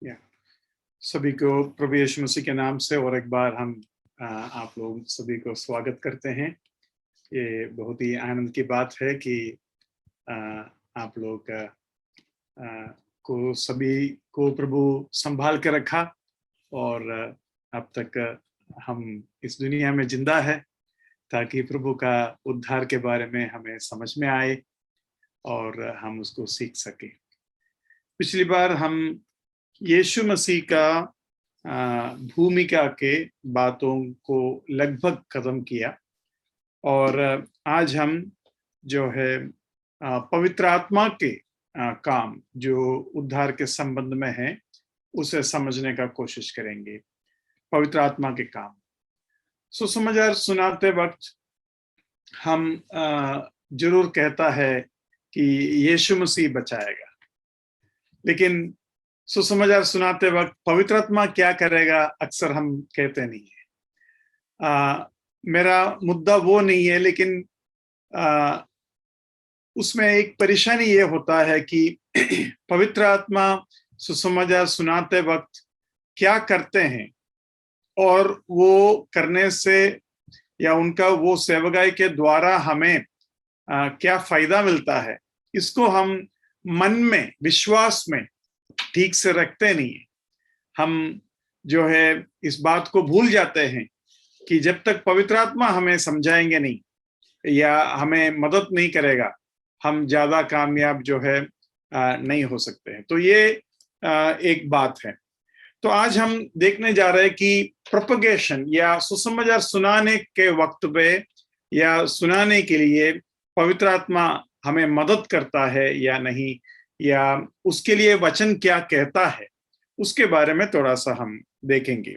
या सभी को प्रभु यीशु मसीह के नाम से और एक बार हम आप लोग सभी को स्वागत करते हैं। ये बहुत ही आनंद की बात है कि आप लोग को सभी को प्रभु संभाल के रखा और अब तक हम इस दुनिया में जिंदा है ताकि प्रभु का उद्धार के बारे में हमें समझ में आए और हम उसको सीख सके। पिछली बार हम यीशु मसीह का भूमिका के बातों को लगभग खत्म किया और आज हम जो है पवित्र आत्मा के काम जो उद्धार के संबंध में है उसे समझने का कोशिश करेंगे। पवित्र आत्मा के काम सुसमाचार सुनाते वक्त हम जरूर कहता है कि यीशु मसीह बचाएगा, लेकिन सुसमाचार सुनाते वक्त पवित्र आत्मा क्या करेगा अक्सर हम कहते नहीं है। मेरा मुद्दा वो नहीं है, लेकिन उसमें एक परेशानी ये होता है कि पवित्र आत्मा सुसमाचार सुनाते वक्त क्या करते हैं और वो करने से या उनका वो सेवकाई के द्वारा हमें क्या फायदा मिलता है, इसको हम मन में विश्वास में ठीक से रखते नहीं है। हम जो है इस बात को भूल जाते हैं कि जब तक पवित्र आत्मा हमें समझाएंगे नहीं या हमें मदद नहीं करेगा, हम ज्यादा कामयाब जो है नहीं हो सकते हैं। तो ये एक बात है। तो आज हम देखने जा रहे हैं कि प्रोपगेशन या सुसमाचार सुनाने के वक्त पे या सुनाने के लिए पवित्र आत्मा हमें मदद करता है या नहीं, या उसके लिए वचन क्या कहता है, उसके बारे में थोड़ा सा हम देखेंगे।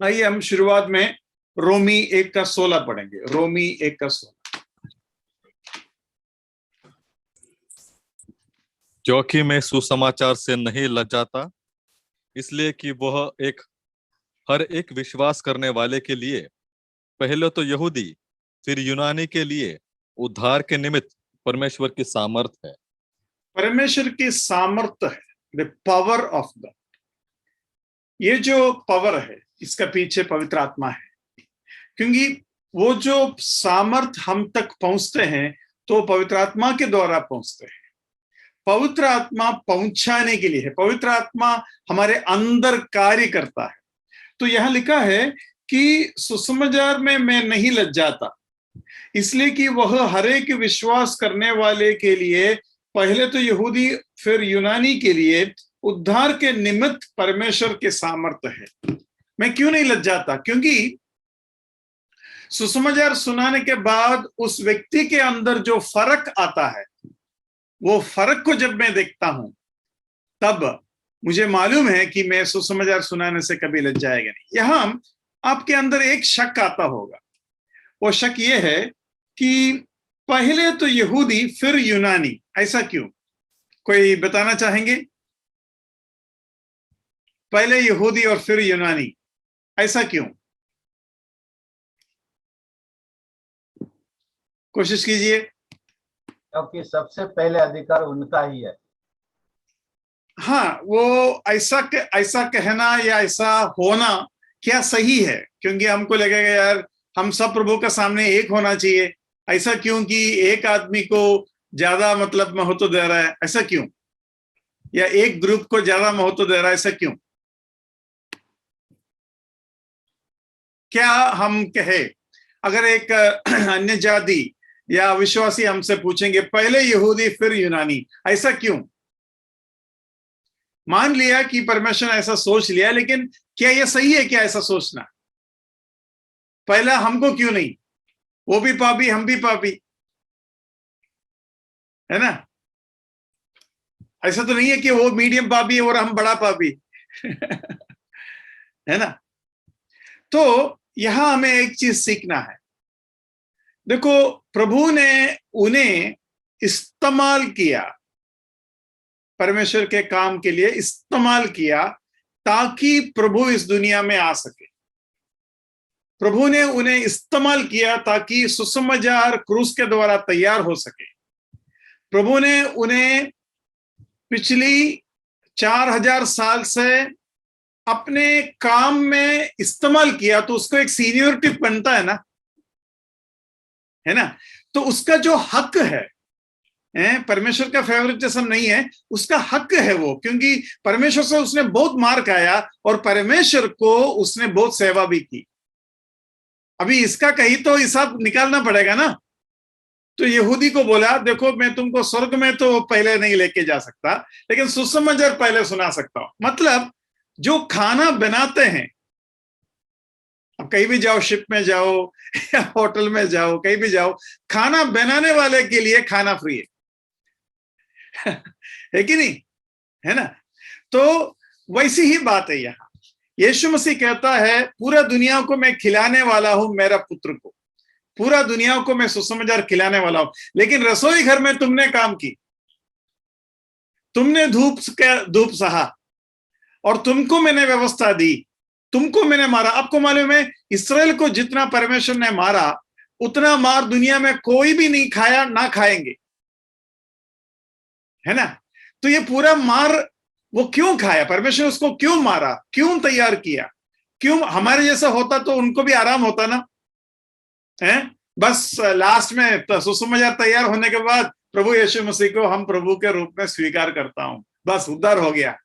आइए हम शुरुआत में रोमी 1:16 पढ़ेंगे। रोमी 1:16। क्योंकि मैं सुसमाचार से नहीं लजाता, इसलिए कि वह हर एक विश्वास करने वाले के लिए, पहले तो यहूदी फिर यूनानी के लिए उद्धार के निमित्त परमेश्वर की सामर्थ है। परमेश्वर की सामर्थ है, द पावर ऑफ गॉड। ये जो पावर है इसका पीछे पवित्र आत्मा है, क्योंकि वो जो सामर्थ हम तक पहुंचते हैं तो पवित्र आत्मा के द्वारा पहुंचते हैं। पवित्र आत्मा पहुंचाने के लिए है, पवित्र आत्मा हमारे अंदर कार्य करता है। तो यहां लिखा है कि सुसमाचार में मैं नहीं लज्जाता, इसलिए कि वह हर एक विश्वास करने वाले के लिए, पहले तो यहूदी फिर यूनानी के लिए उद्धार के निमित्त परमेश्वर के सामर्थ्य है। मैं क्यों नहीं लज्जाता? क्योंकि सुसमाचार सुनाने के बाद उस व्यक्ति के अंदर जो फर्क आता है, वो फर्क को जब मैं देखता हूं तब मुझे मालूम है कि मैं सुसमाचार सुनाने से कभी लज्जाएगा नहीं। यहां आपके अंदर एक शक आता होगा। वो शक ये है कि पहले तो यहूदी फिर यूनानी, ऐसा क्यों? कोई बताना चाहेंगे? पहले यहूदी और फिर यूनानी, ऐसा क्यों? कोशिश कीजिए। क्योंकि सबसे पहले अधिकार उनका ही है। हाँ, वो ऐसा कहना या ऐसा होना क्या सही है? क्योंकि हमको लगेगा यार हम सब प्रभु के सामने एक होना चाहिए। ऐसा क्यों कि एक आदमी को ज्यादा मतलब महत्व दे रहा है, ऐसा क्यों? या एक ग्रुप को ज्यादा महत्व दे रहा है, ऐसा क्यों? क्या हम कहे, अगर एक अन्य जाति या विश्वासी हमसे पूछेंगे पहले यहूदी फिर यूनानी, ऐसा क्यों? मान लिया कि परमेश्वर ने ऐसा सोच लिया, लेकिन क्या यह सही है क्या ऐसा सोचना? पहला हमको क्यों नहीं? वो भी पापी, हम भी पापी, है ना? ऐसा तो नहीं है कि वो मीडियम पापी है और हम बड़ा पापी है ना? तो यहां हमें एक चीज सीखना है। देखो, प्रभु ने उन्हें इस्तेमाल किया, परमेश्वर के काम के लिए इस्तेमाल किया ताकि प्रभु इस दुनिया में आ सके। प्रभु ने उन्हें इस्तेमाल किया ताकि सुसमाचार क्रूस के द्वारा तैयार हो सके। प्रभु ने उन्हें पिछली 4000 साल से अपने काम में इस्तेमाल किया तो उसको एक सीनियरिटी बनता है ना। तो उसका जो हक है, परमेश्वर का फेवरेटिज्म नहीं है, उसका हक है वो, क्योंकि परमेश्वर से उसने बहुत मार खाया और परमेश्वर को उसने बहुत सेवा भी की। अभी इसका कहीं तो हिसाब निकालना पड़ेगा ना। तो यहूदी को बोला, देखो मैं तुमको स्वर्ग में तो पहले नहीं लेके जा सकता, लेकिन सुसमाचार पहले सुना सकता हूं। मतलब जो खाना बनाते हैं, अब कहीं भी जाओ, शिप में जाओ या होटल में जाओ, कहीं भी जाओ, खाना बनाने वाले के लिए खाना फ्री है कि नहीं, है ना। तो वैसी ही बात है यहां। यीशु मसीह कहता है, पूरा दुनिया को मैं खिलाने वाला हूं, मेरा पुत्र को, पूरा दुनिया को मैं सुसमाचार खिलाने वाला हूं। लेकिन रसोई घर में तुमने काम की, तुमने धूप सहा, और तुमको मैंने व्यवस्था दी, तुमको मैंने मारा। आपको मालूम है, इस्राएल को जितना परमेश्वर ने मारा, उतना मार दुनिया में कोई भी नहीं खाया, ना खाएंगे, है ना। तो ये पूरा मार वो क्यों खाया, परमेश्वर उसको क्यों मारा, क्यों तैयार किया, क्यों? हमारे जैसा होता तो उनको भी आराम होता ना, है। बस लास्ट में तो सुसमाचार तैयार होने के बाद प्रभु यीशु मसीह को हम प्रभु के रूप में स्वीकार करता हूं, बस उद्धार हो गया।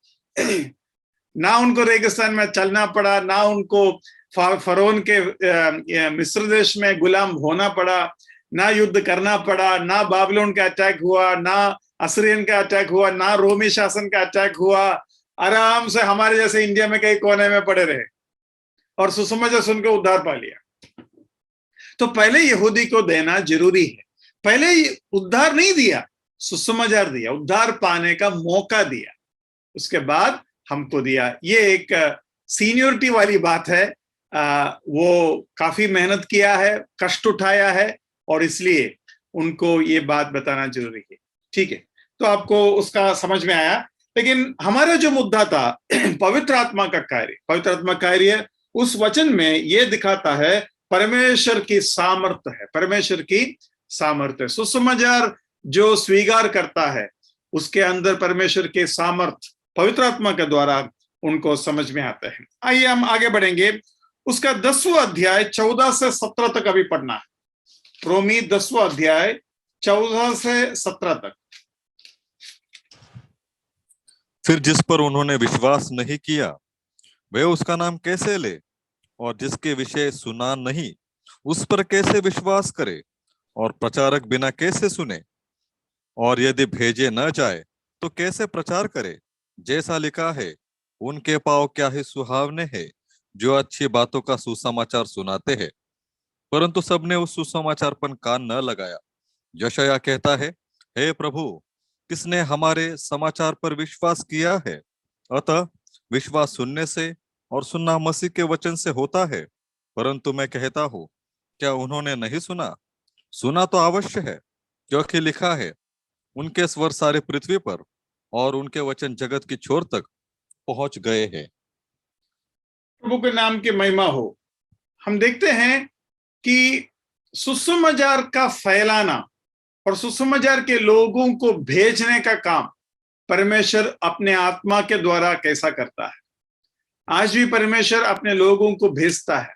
ना उनको रेगिस्तान में चलना पड़ा, ना उनको फरोन के मिस्र देश में गुलाम होना पड़ा, ना युद्ध करना पड़ा, ना बाबिलोन का अटैक हुआ, ना असीरियन का अटैक हुआ, ना रोमी शासन का अटैक हुआ। आराम से हमारे जैसे इंडिया में कई कोने में पड़े रहे और सुसमाचार सुनकर उद्धार पा लिया। तो पहले यहूदी को देना जरूरी है, पहले उद्धार नहीं दिया, सुसमाचार दिया, उद्धार पाने का मौका दिया, उसके बाद हमको दिया। ये एक सीनियरिटी वाली बात है। वो काफी मेहनत किया है, कष्ट उठाया है, और इसलिए उनको ये बात बताना जरूरी है। ठीक है, तो आपको उसका समझ में आया। लेकिन हमारा जो मुद्दा था, पवित्र आत्मा का कार्य, पवित्र आत्मा कार्य उस वचन में ये दिखाता है परमेश्वर की सामर्थ्य है, परमेश्वर की सामर्थ्य। सुसमाचार जो स्वीकार करता है, उसके अंदर परमेश्वर के सामर्थ्य पवित्र आत्मा के द्वारा उनको समझ में आते हैं। आइए हम आगे बढ़ेंगे। उसका 10वां अध्याय 14 से 17 तक अभी पढ़ना है। रोमी 10वां अध्याय 14 से 17 तक। फिर जिस पर उन्होंने विश्वास नहीं किया, वे उसका नाम कैसे ले, और जिसके विषय सुना नहीं, उस पर कैसे विश्वास करे, और प्रचारक बिना कैसे सुने, और यदि भेजे न जाए तो कैसे प्रचार करे। जैसा लिखा है, उनके पांव क्या ही सुहावने हैं, जो अच्छी बातों का सुसमाचार सुनाते हैं, परंतु सबने उस सुसमाचार पर कान न लगाया। यशायाह कहता है, हे प्रभु, किसने हमारे समाचार पर विश्वास किया है? अतः विश्वास सुनने से और सुनना मसीह के वचन से होता है। परंतु मैं कहता हूँ, क्या उन्होंने नहीं सुना? सुना तो अवश्य है, क्योंकि लिखा है, उनके स्वर सारे पृथ्वी पर और उनके वचन जगत की छोर तक पहुंच गए हैं। प्रभु के नाम की महिमा हो। हम देखते हैं कि सुसमाचार का फैलाना और सुसमाचार के लोगों को भेजने का काम परमेश्वर अपने आत्मा के द्वारा कैसा करता है। आज भी परमेश्वर अपने लोगों को भेजता है।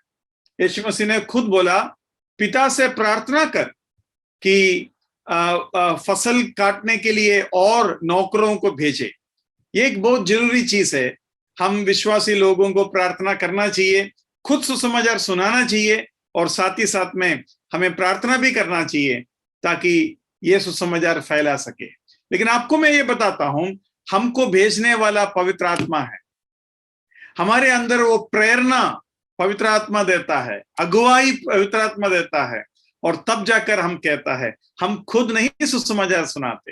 यीशु मसीह ने खुद बोला, पिता से प्रार्थना कर कि फसल काटने के लिए और नौकरों को भेजे। ये एक बहुत जरूरी चीज है। हम विश्वासी लोगों को प्रार्थना करना चाहिए, खुद सुसमाचार सुनाना चाहिए, और साथ ही साथ में हमें प्रार्थना भी करना चाहिए ताकि ये सुसमाचार फैला सके। लेकिन आपको मैं ये बताता हूं, हमको भेजने वाला पवित्र आत्मा है। हमारे अंदर वो प्रेरणा पवित्र आत्मा देता है, अगुवाई पवित्र आत्मा देता है, और तब जाकर हम कहता है, हम खुद नहीं सुसमाचार सुनाते।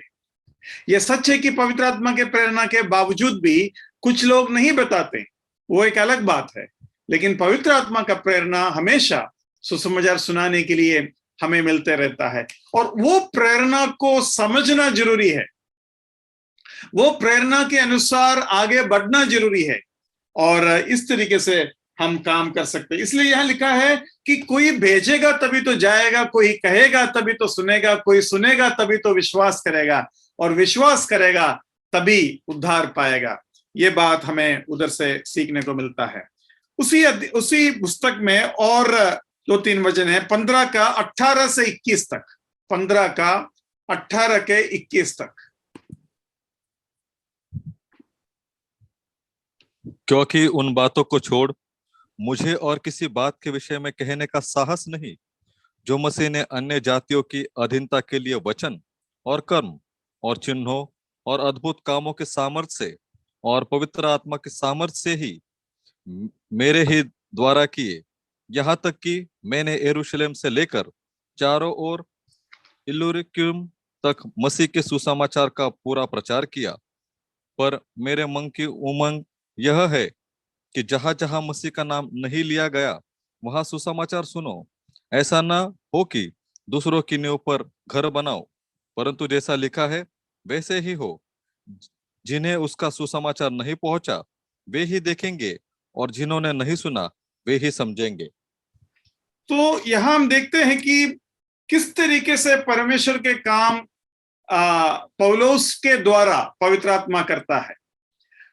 ये सच है कि पवित्र आत्मा के प्रेरणा के बावजूद भी कुछ लोग नहीं बताते, वो एक अलग बात है। लेकिन पवित्र आत्मा का प्रेरणा हमेशा सुसमाचार सुनाने के लिए हमें मिलते रहता है, और वो प्रेरणा को समझना जरूरी है, वो प्रेरणा के अनुसार आगे बढ़ना जरूरी है, और इस तरीके से हम काम कर सकते हैं। इसलिए यहां लिखा है कि कोई भेजेगा तभी तो जाएगा, कोई कहेगा तभी तो सुनेगा, कोई सुनेगा तभी तो विश्वास करेगा, और विश्वास करेगा तभी उद्धार पाएगा। ये बात हमें उधर से सीखने को मिलता है। उसी पुस्तक में और 2-3 वचन है, 15 का 18 से 21 तक, 15 का 18 के 21 तक। क्योंकि उन बातों को छोड़ मुझे और किसी बात के विषय में कहने का साहस नहीं, जो मसीह ने अन्य जातियों की अधीनता के लिए वचन और कर्म और चिन्हों और अद्भुत कामों के सामर्थ्य से और पवित्र आत्मा के सामर्थ्य से ही मेरे ही द्वारा किए, यहाँ तक कि मैंने यरूशलेम से लेकर चारों ओर इल्लुरिकुम तक मसीह के सुसमाचार का पूरा प्रचार किया। पर मेरे मन की उमंग यह है कि जहां जहां मसीह का नाम नहीं लिया गया वहां सुसमाचार सुनो। ऐसा ना हो कि दूसरों की नींव पर घर बनाओ, परंतु जैसा लिखा है वैसे ही हो। जिन्हें उसका सुसमाचार नहीं पहुंचा वे ही देखेंगे, और जिन्होंने नहीं सुना वे ही समझेंगे। तो यहां हम देखते हैं कि किस तरीके से परमेश्वर के काम पौलुस के द्वारा पवित्र आत्मा करता है।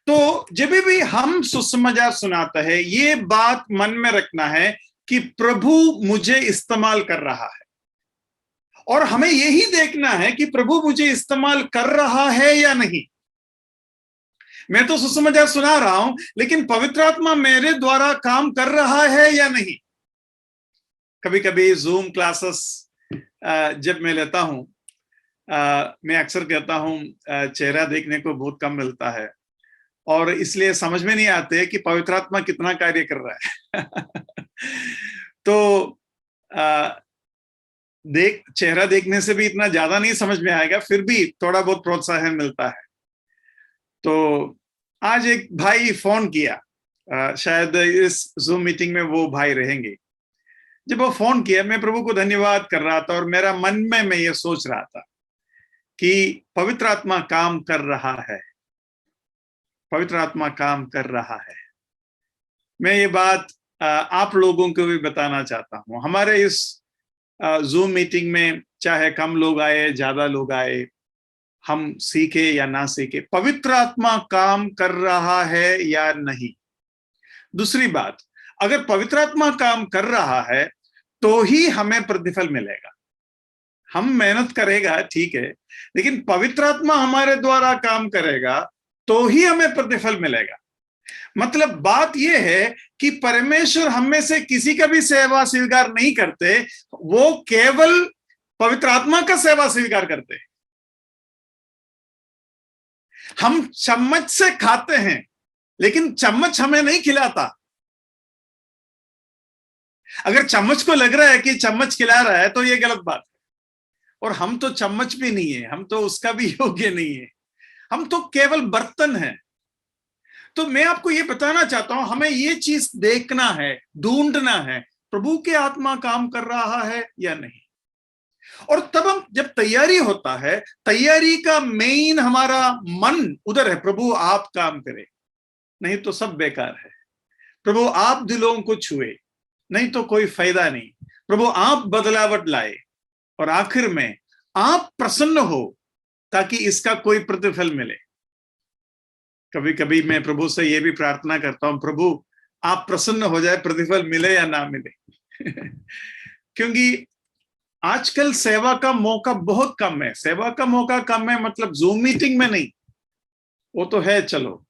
तो जब भी हम सुसमाचार सुनाते हैं, ये बात मन में रखना है कि प्रभु मुझे इस्तेमाल कर रहा है, और हमें यही देखना है कि प्रभु मुझे इस्तेमाल कर रहा है या नहीं। मैं तो सुसमाचार सुना रहा हूं, लेकिन पवित्र आत्मा मेरे द्वारा काम कर रहा है या नहीं। कभी कभी जूम क्लासेस जब मैं लेता हूं, मैं अक्सर कहता हूं चेहरा देखने को बहुत कम मिलता है, और इसलिए समझ में नहीं आते कि पवित्र आत्मा कितना कार्य कर रहा है। तो चेहरा देखने से भी इतना ज्यादा नहीं समझ में आएगा, फिर भी थोड़ा बहुत प्रोत्साहन मिलता है। तो आज एक भाई फोन किया, शायद इस जूम मीटिंग में वो भाई रहेंगे। जब वो फोन किया, मैं प्रभु को धन्यवाद कर रहा था, और मेरा मन में मैं ये सोच रहा था कि पवित्र आत्मा काम कर रहा है, पवित्र आत्मा काम कर रहा है। मैं ये बात आप लोगों को भी बताना चाहता हूं। हमारे इस जूम मीटिंग में चाहे कम लोग आए, ज्यादा लोग आए, हम सीखे या ना सीखे, पवित्र आत्मा काम कर रहा है या नहीं। दूसरी बात, अगर पवित्र आत्मा काम कर रहा है तो ही हमें प्रतिफल मिलेगा। हम मेहनत करेगा ठीक है, लेकिन पवित्र आत्मा हमारे द्वारा काम करेगा तो ही हमें प्रतिफल मिलेगा। मतलब बात यह है कि परमेश्वर हम में से किसी का भी सेवा स्वीकार नहीं करते, वो केवल पवित्र आत्मा का सेवा स्वीकार करते हैं। हम चम्मच से खाते हैं, लेकिन चम्मच हमें नहीं खिलाता। अगर चम्मच को लग रहा है कि चम्मच खिला रहा है तो यह गलत बात है, और हम तो चम्मच भी नहीं है, हम तो उसका भी योग्य नहीं है, हम तो केवल बर्तन हैं। तो मैं आपको ये बताना चाहता हूं, हमें ये चीज देखना है, ढूंढना है, प्रभु के आत्मा काम कर रहा है या नहीं। और तब हम जब तैयारी होता है, तैयारी का मेन हमारा मन उधर है, प्रभु आप काम करें, नहीं तो सब बेकार है। प्रभु आप दिलों को छुए, नहीं तो कोई फायदा नहीं। प्रभु आप बदलावट लाए, और आखिर में आप प्रसन्न हो ताकि इसका कोई प्रतिफल मिले। कभी कभी मैं प्रभु से यह भी प्रार्थना करता हूं, प्रभु आप प्रसन्न हो जाए, प्रतिफल मिले या ना मिले। क्योंकि आजकल सेवा का मौका बहुत कम है। सेवा का मौका कम है मतलब जूम मीटिंग में नहीं, वो तो है चलो,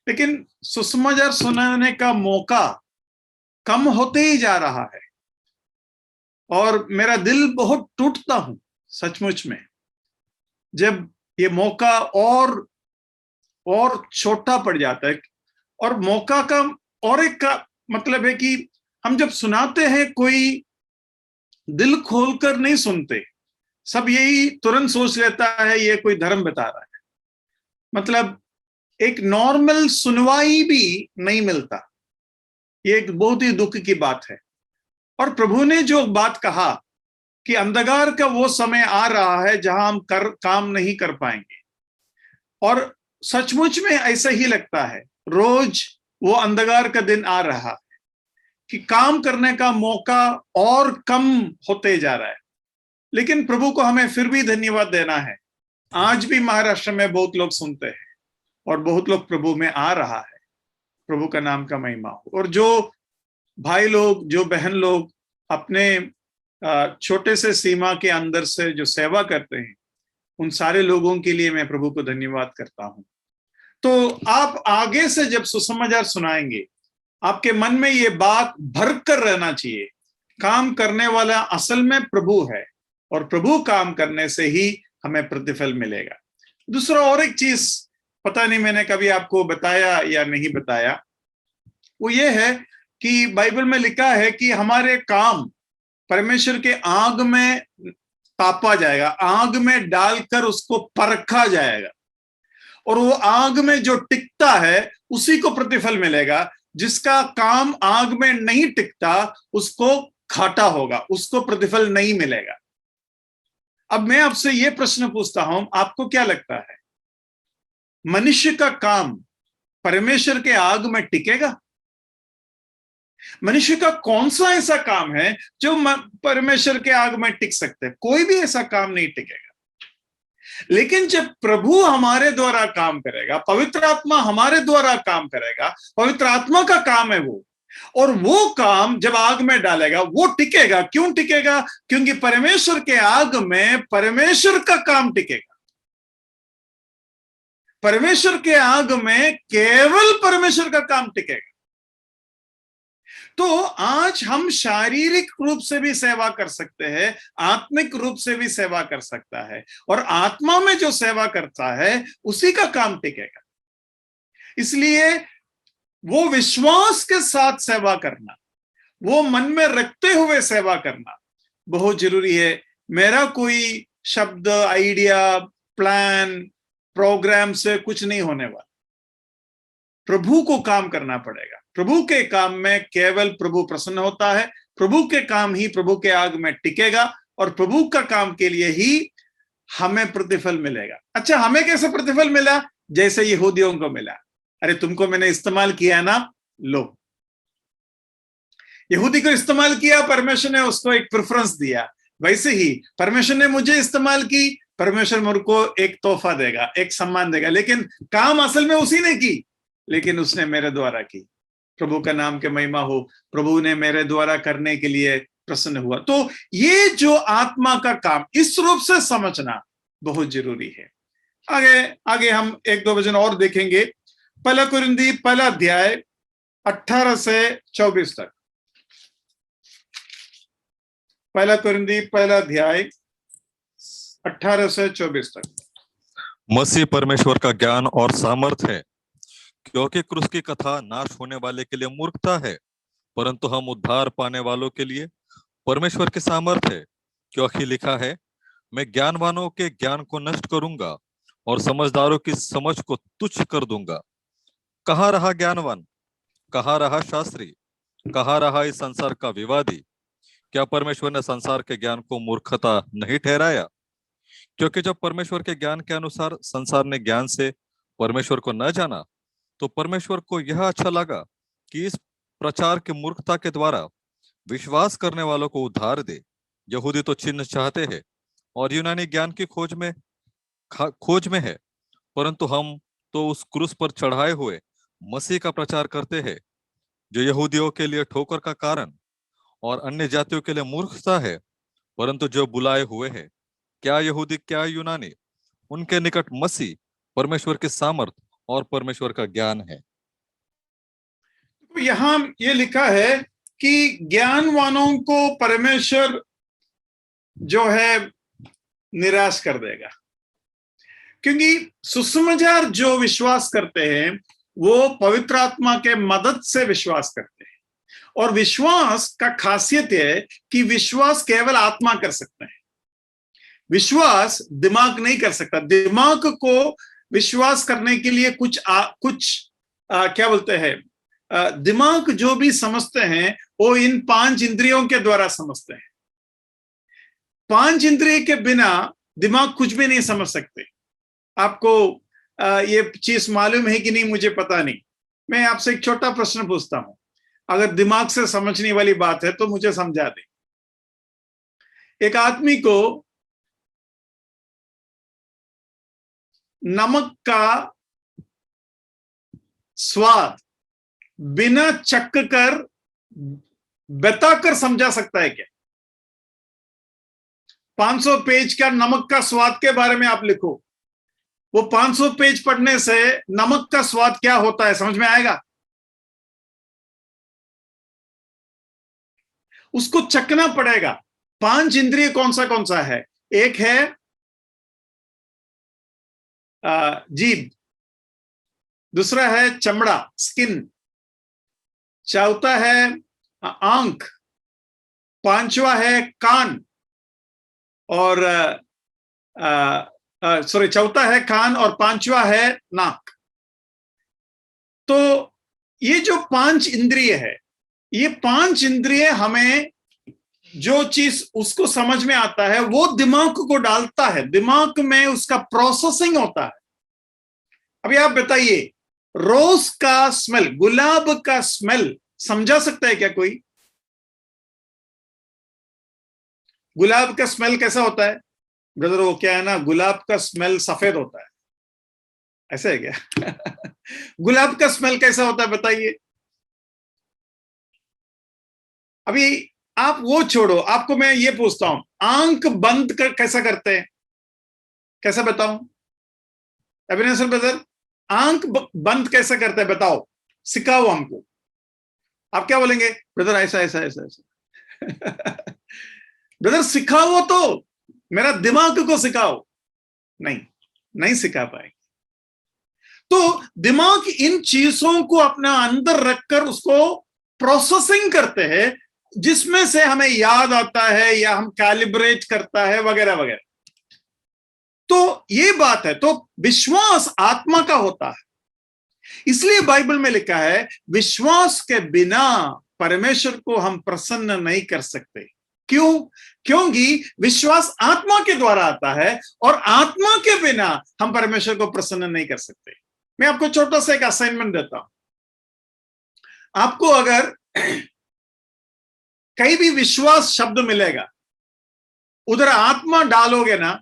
लेकिन सुसमाचार सुनाने का मौका कम होते ही जा रहा है। और मेरा दिल बहुत टूटता हूं सचमुच में, जब ये मौका और छोटा पड़ जाता है। और मौका का और एक का मतलब है कि हम जब सुनाते हैं, कोई दिल खोलकर नहीं सुनते, सब यही तुरंत सोच लेता है ये कोई धर्म बता रहा है। मतलब एक नॉर्मल सुनवाई भी नहीं मिलता। ये एक बहुत ही दुख की बात है। और प्रभु ने जो बात कहा कि अंधकार का वो समय आ रहा है जहां हम काम नहीं कर पाएंगे, और सचमुच में ऐसा ही लगता है, रोज वो अंधकार का दिन आ रहा है कि काम करने का मौका और कम होते जा रहा है। लेकिन प्रभु को हमें फिर भी धन्यवाद देना है, आज भी महाराष्ट्र में बहुत लोग सुनते हैं, और बहुत लोग प्रभु में आ रहा है। प्रभु का नाम का महिमा हो। और जो भाई लोग, जो बहन लोग अपने छोटे से सीमा के अंदर से जो सेवा करते हैं, उन सारे लोगों के लिए मैं प्रभु को धन्यवाद करता हूं। तो आप आगे से जब सुसमाचार सुनाएंगे, आपके मन में ये बात भर कर रहना चाहिए, काम करने वाला असल में प्रभु है और प्रभु काम करने से ही हमें प्रतिफल मिलेगा। दूसरा और एक चीज, पता नहीं मैंने कभी आपको बताया या नहीं बताया, वो ये है कि बाइबल में लिखा है कि हमारे काम परमेश्वर के आग में तापा जाएगा, आग में डालकर उसको परखा जाएगा, और वो आग में जो टिकता है उसी को प्रतिफल मिलेगा। जिसका काम आग में नहीं टिकता उसको घाटा होगा, उसको प्रतिफल नहीं मिलेगा। अब मैं आपसे ये प्रश्न पूछता हूं, आपको क्या लगता है, मनुष्य का काम परमेश्वर के आग में टिकेगा? मनुष्य का कौन सा ऐसा काम है जो परमेश्वर के आग में टिक सकते हैं? कोई भी ऐसा काम नहीं टिकेगा। लेकिन जब प्रभु हमारे द्वारा काम करेगा, पवित्र आत्मा हमारे द्वारा काम करेगा, पवित्र आत्मा का काम है वो, और वो काम जब आग में डालेगा वो टिकेगा। क्यों टिकेगा? क्योंकि परमेश्वर के आग में परमेश्वर का काम टिकेगा। परमेश्वर के आग में केवल परमेश्वर का काम टिकेगा। तो आज हम शारीरिक रूप से भी सेवा कर सकते हैं, आत्मिक रूप से भी सेवा कर सकता है, और आत्मा में जो सेवा करता है उसी का काम टिकेगा। इसलिए वो विश्वास के साथ सेवा करना, वो मन में रखते हुए सेवा करना बहुत जरूरी है। मेरा कोई शब्द, आइडिया, प्लान, प्रोग्राम से कुछ नहीं होने वाला। प्रभु को काम करना पड़ेगा। प्रभु के काम में केवल प्रभु प्रसन्न होता है, प्रभु के काम ही प्रभु के आग में टिकेगा, और प्रभु का काम के लिए ही हमें प्रतिफल मिलेगा। अच्छा, हमें कैसे प्रतिफल मिला? जैसे यहूदियों को मिला, अरे तुमको मैंने इस्तेमाल किया ना, लो। यहूदी को इस्तेमाल किया, परमेश्वर ने उसको एक प्रेफरेंस दिया। वैसे ही परमेश्वर ने मुझे इस्तेमाल की, परमेश्वर मेरे को एक तोहफा देगा, एक सम्मान देगा। लेकिन काम असल में उसी ने की, लेकिन उसने मेरे द्वारा की। प्रभु का नाम के महिमा हो, प्रभु ने मेरे द्वारा करने के लिए प्रसन्न हुआ। तो ये जो आत्मा का काम, इस रूप से समझना बहुत जरूरी है। आगे हम एक दो वचन और देखेंगे। पहला कुरिन्थी पहला अध्याय 18 से 24 तक। पहला कुरिन्थी पहला अध्याय 18 से 24 तक। मसीह परमेश्वर का ज्ञान और सामर्थ है, क्योंकि क्रूस की कथा नाश होने वाले के लिए मूर्खता है, परंतु हम उद्धार पाने वालों के लिए परमेश्वर की सामर्थ है। क्योंकि लिखा है, मैं ज्ञानवानों के ज्ञान को नष्ट करूंगा और समझदारों की समझ को तुच्छ कर दूंगा। कहाँ रहा ज्ञानवान? कहाँ रहा शास्त्री? कहाँ रहा इस संसार का विवादी? क्या परमेश्वर ने संसार के ज्ञान को मूर्खता नहीं ठहराया? क्योंकि जब परमेश्वर के ज्ञान के अनुसार संसार ने ज्ञान से परमेश्वर को न जाना, तो परमेश्वर को यह अच्छा लगा कि इस प्रचार की मूर्खता के द्वारा विश्वास करने वालों को उद्धार दे। यहूदी तो चिन्ह चाहते हैं और यूनानी ज्ञान की खोज में है, परंतु हम तो उस क्रूस पर चढ़ाए हुए मसीह का प्रचार करते हैं, जो यहूदियों के लिए ठोकर का कारण और अन्य जातियों के लिए मूर्खता है। परंतु जो बुलाए हुए हैं, क्या यहूदी क्या यूनानी, उनके निकट मसीह परमेश्वर की सामर्थ और परमेश्वर का ज्ञान है। यहां ये लिखा है कि ज्ञानवानों को परमेश्वर जो है निराश कर देगा, क्योंकि सुसमाचार जो विश्वास करते हैं वो पवित्र आत्मा के मदद से विश्वास करते हैं। और विश्वास का खासियत है कि विश्वास केवल आत्मा कर सकते हैं, विश्वास दिमाग नहीं कर सकता। दिमाग को विश्वास करने के लिए कुछ क्या बोलते हैं, दिमाग जो भी समझते हैं वो इन 5 इंद्रियों के द्वारा समझते हैं। 5 इंद्रिय के बिना दिमाग कुछ भी नहीं समझ सकते। आपको ये चीज मालूम है कि नहीं मुझे पता नहीं। मैं आपसे एक छोटा प्रश्न पूछता हूं, अगर दिमाग से समझने वाली बात है तो मुझे समझा दे। एक आदमी को नमक का स्वाद बिना चख कर बताकर समझा सकता है क्या? 500 पेज का नमक का स्वाद के बारे में आप लिखो, वो 500 पेज पढ़ने से नमक का स्वाद क्या होता है समझ में आएगा? उसको चखना पड़ेगा। 5 इंद्रिय कौन सा है? एक है जीभ, दूसरा है चमड़ा, स्किन, चौथा है आंख, पांचवा है कान, और चौथा है कान और पांचवा है नाक। तो ये जो 5 इंद्रिय है, ये 5 इंद्रिय हमें जो चीज उसको समझ में आता है वो दिमाग को डालता है, दिमाग में उसका प्रोसेसिंग होता है। अभी आप बताइए, रोज का स्मेल, गुलाब का स्मेल समझा सकता है क्या कोई? गुलाब का स्मेल कैसा होता है ब्रदर? वो क्या है ना, गुलाब का स्मेल सफेद होता है, ऐसा है क्या? गुलाब का स्मेल कैसा होता है बताइए? अभी आप वो छोड़ो, आपको मैं ये पूछता हूं, आंख बंद कर कैसा करते हैं? कैसा बताऊं अभिनंदन ब्रदर? आंख बंद कैसे करते हैं बताओ, सिखाओ हमको। आप क्या बोलेंगे? ब्रदर ऐसा ऐसा ऐसा ऐसा। ब्रदर सिखाओ तो, मेरा दिमाग को सिखाओ। नहीं सिखा पाएंगे। तो दिमाग इन चीजों को अपने अंदर रखकर उसको प्रोसेसिंग करते हैं, जिसमें से हमें याद आता है या हम कैलिब्रेट करता है वगैरह वगैरह। तो ये बात है। तो विश्वास आत्मा का होता है, इसलिए बाइबल में लिखा है विश्वास के बिना परमेश्वर को हम प्रसन्न नहीं कर सकते। क्यों? क्योंकि विश्वास आत्मा के द्वारा आता है और आत्मा के बिना हम परमेश्वर को प्रसन्न नहीं कर सकते। मैं आपको छोटा सा एक असाइनमेंट देता हूं। आपको अगर कहीं भी विश्वास शब्द मिलेगा, उधर आत्मा डालोगे ना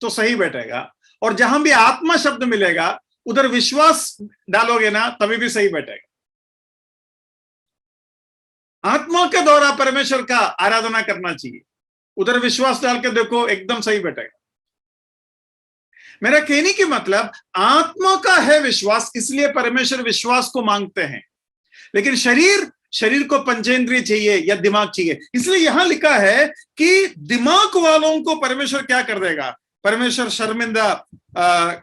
तो सही बैठेगा, और जहां भी आत्मा शब्द मिलेगा उधर विश्वास डालोगे ना तभी भी सही बैठेगा। आत्मा के द्वारा परमेश्वर का आराधना करना चाहिए, उधर विश्वास डाल के देखो एकदम सही बैठेगा। मेरा कहने की मतलब आत्मा का है विश्वास, इसलिए परमेश्वर विश्वास को मांगते हैं। लेकिन शरीर को पंचेंद्रिय चाहिए या दिमाग चाहिए, इसलिए यहां लिखा है कि दिमाग वालों को परमेश्वर क्या कर देगा? परमेश्वर शर्मिंदा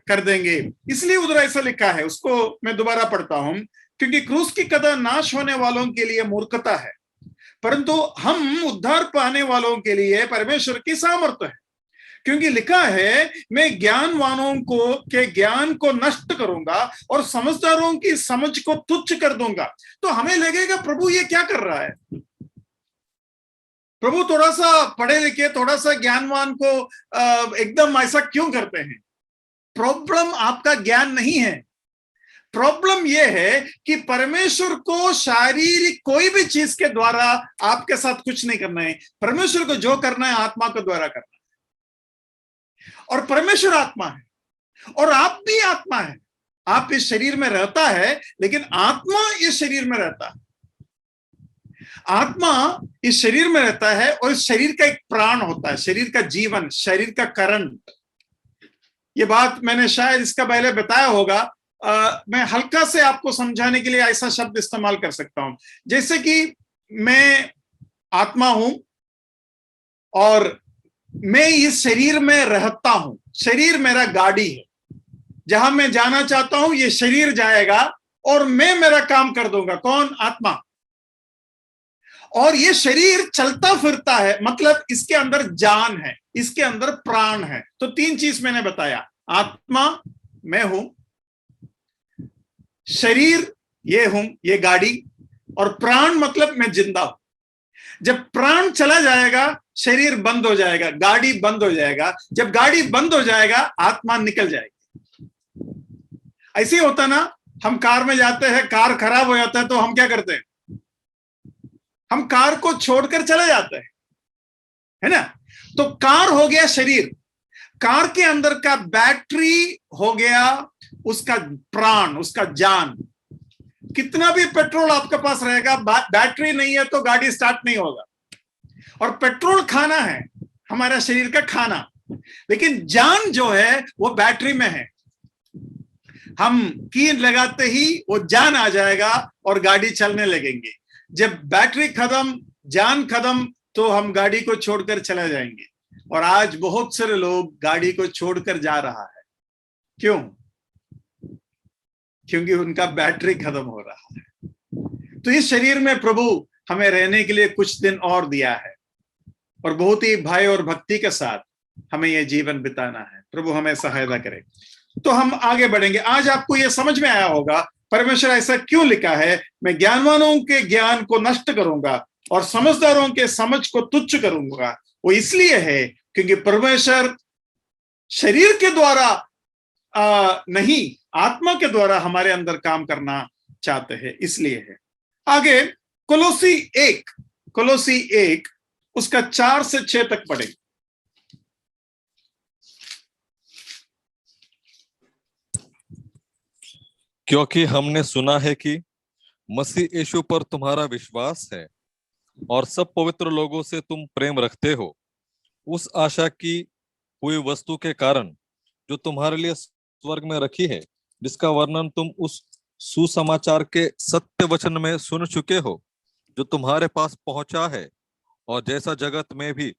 कर देंगे। इसलिए उधर ऐसा लिखा है, उसको मैं दोबारा पढ़ता हूं। क्योंकि क्रूस की कदर नाश होने वालों के लिए मूर्खता है, परंतु हम उद्धार पाने वालों के लिए परमेश्वर की सामर्थ्य है। क्योंकि लिखा है मैं ज्ञानवानों के ज्ञान को नष्ट करूंगा और समझदारों की समझ को तुच्छ कर दूंगा। तो हमें लगेगा प्रभु ये क्या कर रहा है? प्रभु थोड़ा सा पढ़े लिखे, थोड़ा सा ज्ञानवान को एकदम ऐसा क्यों करते हैं? प्रॉब्लम आपका ज्ञान नहीं है, प्रॉब्लम यह है कि परमेश्वर को शारीरिक कोई भी चीज के द्वारा आपके साथ कुछ नहीं करना है। परमेश्वर को जो करना है आत्मा के द्वारा करना है। और परमेश्वर आत्मा है और आप भी आत्मा है। आप इस शरीर में रहता है, लेकिन आत्मा इस शरीर में रहता है। आत्मा इस शरीर में रहता है और इस शरीर का एक प्राण होता है, शरीर का जीवन, शरीर का करंट। ये बात मैंने शायद इसका पहले बताया होगा। मैं हल्का से आपको समझाने के लिए ऐसा शब्द इस्तेमाल कर सकता हूं, जैसे कि मैं आत्मा हूं और मैं इस शरीर में रहता हूं। शरीर मेरा गाड़ी है, जहां मैं जाना चाहता हूं ये शरीर जाएगा और मैं मेरा काम कर दूंगा। कौन? आत्मा। और ये शरीर चलता फिरता है, मतलब इसके अंदर जान है, इसके अंदर प्राण है। तो 3 चीज मैंने बताया, आत्मा मैं हूं, शरीर ये हूं, ये गाड़ी, और प्राण मतलब मैं जिंदा हूं। जब प्राण चला जाएगा शरीर बंद हो जाएगा, गाड़ी बंद हो जाएगा। जब गाड़ी बंद हो जाएगा आत्मा निकल जाएगी। ऐसे ही होता ना, हम कार में जाते हैं, कार खराब हो जाता है तो हम क्या करते हैं? हम कार को छोड़कर चले जाते हैं, है ना? तो कार हो गया शरीर, कार के अंदर का बैटरी हो गया उसका प्राण, उसका जान। कितना भी पेट्रोल आपके पास रहेगा, बैटरी नहीं है तो गाड़ी स्टार्ट नहीं होगा। और पेट्रोल खाना है, हमारा शरीर का खाना, लेकिन जान जो है वो बैटरी में है। हम की लगाते ही वो जान आ जाएगा और गाड़ी चलने लगेंगे। जब बैटरी खत्म, जान खत्म, तो हम गाड़ी को छोड़कर चले जाएंगे। और आज बहुत सारे लोग गाड़ी को छोड़कर जा रहा है। क्यों? क्योंकि उनका बैटरी खत्म हो रहा है। तो इस शरीर में प्रभु हमें रहने के लिए कुछ दिन और दिया है, और बहुत ही भय और भक्ति के साथ हमें यह जीवन बिताना है। प्रभु हमें सहायता करे। तो हम आगे बढ़ेंगे। आज आपको यह समझ में आया होगा परमेश्वर ऐसा क्यों लिखा है, मैं ज्ञानवानों के ज्ञान को नष्ट करूंगा और समझदारों के समझ को तुच्छ करूंगा। वो इसलिए है क्योंकि परमेश्वर शरीर के द्वारा नहीं, आत्मा के द्वारा हमारे अंदर काम करना चाहते हैं, इसलिए है। आगे कोलोसी 1 उसका 4 से 6 तक पढ़ेंगे। क्योंकि हमने सुना है कि मसीह यीशु पर तुम्हारा विश्वास है और सब पवित्र लोगों से तुम प्रेम रखते हो, उस आशा की हुई वस्तु के कारण जो तुम्हारे लिए स्वर्ग में रखी है, जिसका वर्णन तुम उस सुसमाचार के सत्य वचन में सुन चुके हो, जो तुम्हारे पास पहुंचा है और जैसा जगत में भी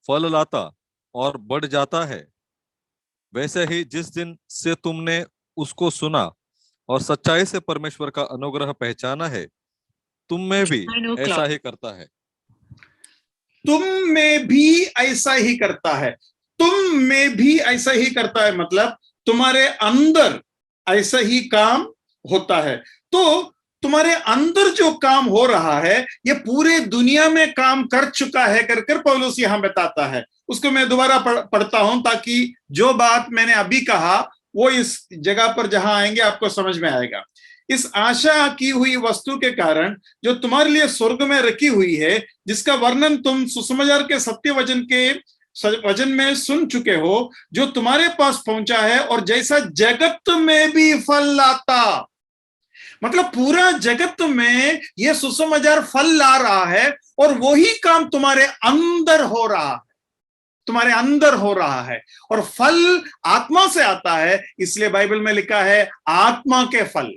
फल लाता और बढ़ जाता है, वैसे ही जिस दिन से तुमने उसको सुना और सच्चाई से परमेश्वर का अनुग्रह पहचाना है, तुम में भी ऐसा ही करता है। तुम में भी ऐसा ही करता है। तुम में भी ऐसा ही करता है मतलब तुम्हारे अंदर ऐसा ही काम होता है। तो तुम्हारे अंदर जो काम हो रहा है ये पूरे दुनिया में काम कर चुका है कर पौलुस यहां बताता है। उसको मैं दोबारा पढ़ता हूं ताकि जो बात मैंने अभी कहा वो इस जगह पर जहां आएंगे आपको समझ में आएगा। इस आशा की हुई वस्तु के कारण जो तुम्हारे लिए स्वर्ग में रखी हुई है, जिसका वर्णन तुम सुसमाचार के सत्य वचन में सुन चुके हो, जो तुम्हारे पास पहुंचा है और जैसा जगत में भी फल लाता। मतलब पूरा जगत में यह सुसमाचार फल ला रहा है और वही काम तुम्हारे अंदर हो रहा है, तुम्हारे अंदर हो रहा है। और फल आत्मा से आता है, इसलिए बाइबल में लिखा है आत्मा के फल।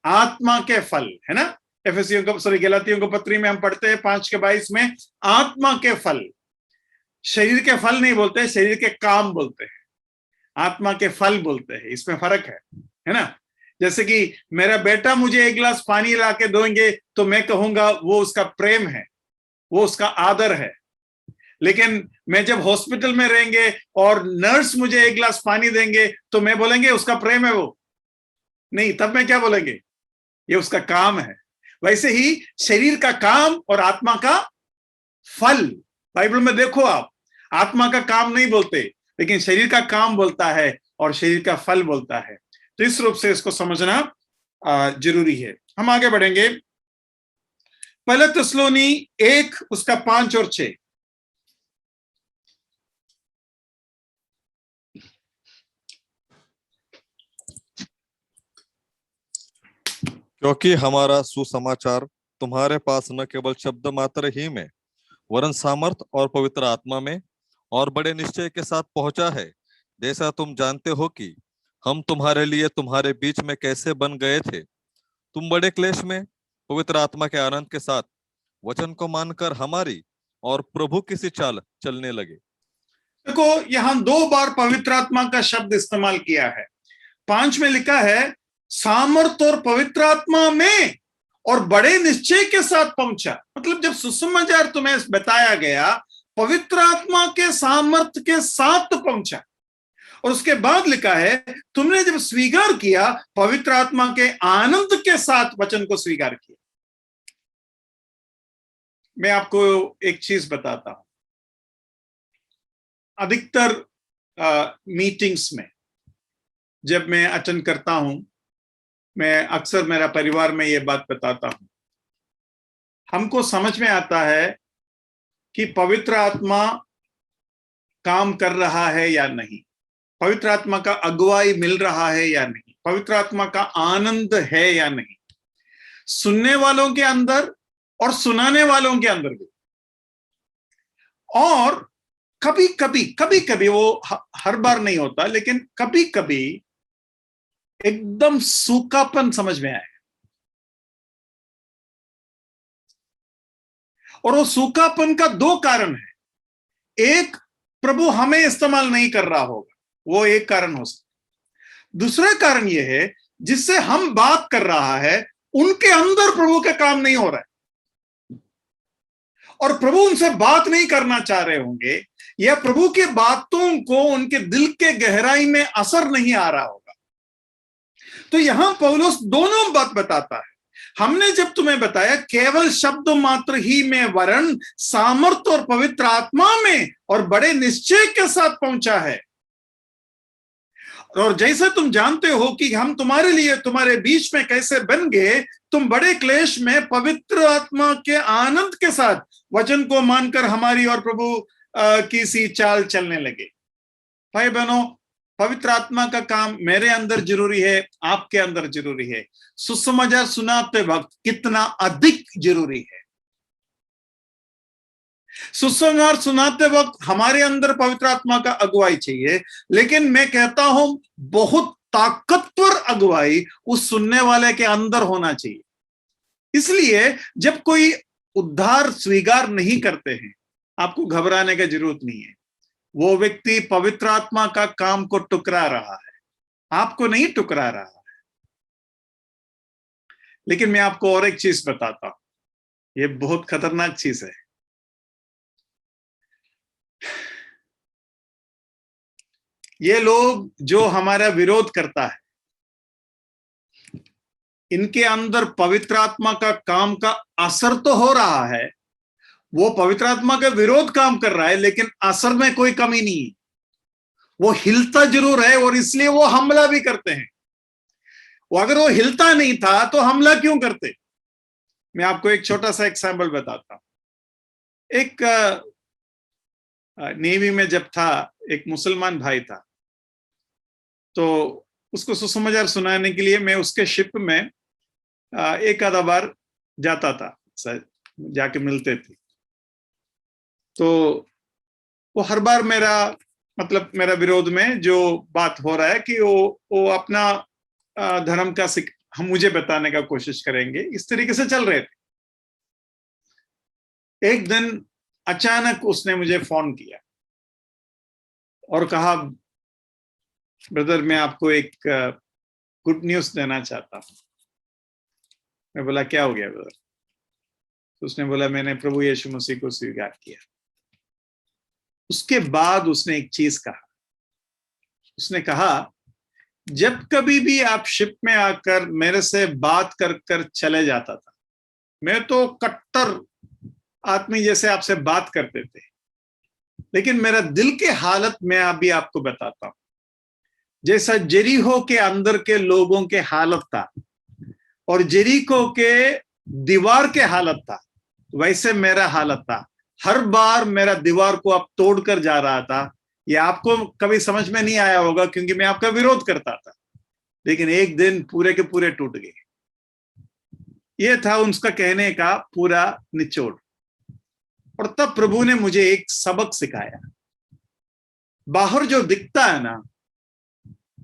आत्मा के फल है ना, गलातियों को पत्री में हम पढ़ते हैं 5:22 में, आत्मा के फल। शरीर के फल नहीं बोलते, शरीर के काम बोलते हैं, आत्मा के फल बोलते हैं। इसमें फर्क है ना। जैसे कि मेरा बेटा मुझे 1 गिलास पानी ला के देंगे तो मैं कहूंगा वो उसका प्रेम है, वो उसका आदर है। लेकिन मैं जब हॉस्पिटल में रहेंगे और नर्स मुझे 1 गिलास पानी देंगे तो मैं बोलेंगे उसका प्रेम है वो नहीं, तब मैं क्या बोलेंगे, ये उसका काम है। वैसे ही शरीर का काम और आत्मा का फल, बाइबल में देखो आप, आत्मा का काम नहीं बोलते लेकिन शरीर का काम बोलता है और शरीर का फल बोलता है। तो इस रूप से इसको समझना जरूरी है। हम आगे बढ़ेंगे। पहले थिस्सलुनी 1 उसका 5 और 6। क्योंकि हमारा सुसमाचार तुम्हारे पास न केवल शब्द मात्र ही में, वरन सामर्थ और पवित्र आत्मा में और बड़े निश्चय के साथ पहुंचा है, जैसा तुम जानते हो कि हम तुम्हारे लिए तुम्हारे बीच में कैसे बन गए थे। तुम बड़े क्लेश में पवित्र आत्मा के आनंद के साथ वचन को मानकर हमारी और प्रभु की सी चाल चलने लगे। देखो यहां 2 बार पवित्र आत्मा का शब्द इस्तेमाल किया है। 5 में लिखा है सामर्थ और पवित्र आत्मा में और बड़े निश्चय के साथ पहुंचा। मतलब जब सुसमाचार तुम्हें बताया गया, पवित्र आत्मा के सामर्थ के साथ पहुंचा। और उसके बाद लिखा है तुमने जब स्वीकार किया, पवित्र आत्मा के आनंद के साथ वचन को स्वीकार किया। मैं आपको एक चीज बताता हूं। अधिकतर मीटिंग्स में जब मैं अटेंड करता हूं, मैं अक्सर मेरा परिवार में ये बात बताता हूं, हमको समझ में आता है कि पवित्र आत्मा काम कर रहा है या नहीं। पवित्र आत्मा का अगुवाई मिल रहा है या नहीं, पवित्र आत्मा का आनंद है या नहीं, सुनने वालों के अंदर और सुनाने वालों के अंदर भी। और कभी कभी वो हर बार नहीं होता, लेकिन कभी कभी एकदम सूखापन समझ में आए, और वो सूखापन का दो कारण है। एक, प्रभु हमें इस्तेमाल नहीं कर रहा होगा, वो एक कारण हो सकता। दूसरा कारण यह है, जिससे हम बात कर रहा है उनके अंदर प्रभु का काम नहीं हो रहा है, और प्रभु उनसे बात नहीं करना चाह रहे होंगे, या प्रभु की बातों को उनके दिल के गहराई में असर नहीं आ रहा होगा। तो यहां पौलुस दोनों बात बताता है। हमने जब तुम्हें बताया केवल शब्द मात्र ही में वरन सामर्थ और पवित्र आत्मा में और बड़े निश्चय के साथ पहुंचा है, और जैसे तुम जानते हो कि हम तुम्हारे लिए तुम्हारे बीच में कैसे बन गए, तुम बड़े क्लेश में पवित्र आत्मा के आनंद के साथ वचन को मानकर हमारी और प्रभु की सी चाल चलने लगे। भाई बहनों, पवित्र आत्मा का काम मेरे अंदर जरूरी है, आपके अंदर जरूरी है। सुसमाचार सुनाते वक्त कितना अधिक जरूरी है। सुसमाचार सुनाते वक्त हमारे अंदर पवित्र आत्मा का अगुवाई चाहिए, लेकिन मैं कहता हूं बहुत ताकतवर अगुवाई उस सुनने वाले के अंदर होना चाहिए। इसलिए जब कोई उद्धार स्वीकार नहीं करते हैं, आपको घबराने की जरूरत नहीं है। वो व्यक्ति पवित्र आत्मा का काम को टुकरा रहा है, आपको नहीं टुकरा रहा है। लेकिन मैं आपको और एक चीज बताता हूं, ये बहुत खतरनाक चीज है। ये लोग जो हमारा विरोध करता है, इनके अंदर पवित्र आत्मा का काम का असर तो हो रहा है। वो पवित्र आत्मा का विरोध काम कर रहा है, लेकिन असर में कोई कमी नहीं है। वो हिलता जरूर है, और इसलिए वो हमला भी करते हैं। वो अगर वो हिलता नहीं था तो हमला क्यों करते? मैं आपको एक छोटा सा एग्जाम्पल बताता हूं। एक नेवी में जब था, एक मुसलमान भाई था, तो उसको सुसमाचार सुनाने के लिए मैं उसके शिप में एक आधा बार जाता था, जाके मिलते थे। तो वो हर बार मेरा विरोध में जो बात हो रहा है कि वो अपना धर्म का हम मुझे बताने का कोशिश करेंगे, इस तरीके से चल रहे थे। एक दिन अचानक उसने मुझे फोन किया और कहा, ब्रदर मैं आपको एक गुड न्यूज देना चाहता हूं। मैं बोला क्या हो गया ब्रदर? तो उसने बोला मैंने प्रभु यीशु मसीह को स्वीकार किया। उसके बाद उसने एक चीज कहा। उसने कहा, जब कभी भी आप शिप में आकर मेरे से बात कर कर चले जाता था, मैं तो कट्टर आदमी जैसे आपसे बात करते थे, लेकिन मेरा दिल के हालत में अभी आपको बताता हूं। जैसा जेरिको के अंदर के लोगों के हालत था और जेरिको के दीवार के हालत था, वैसे मेरा हालत था। हर बार मेरा दीवार को अब तोड़कर जा रहा था। ये आपको कभी समझ में नहीं आया होगा, क्योंकि मैं आपका विरोध करता था, लेकिन एक दिन पूरे के पूरे टूट गए। ये था उसका कहने का पूरा निचोड़। और तब प्रभु ने मुझे एक सबक सिखाया। बाहर जो दिखता है ना,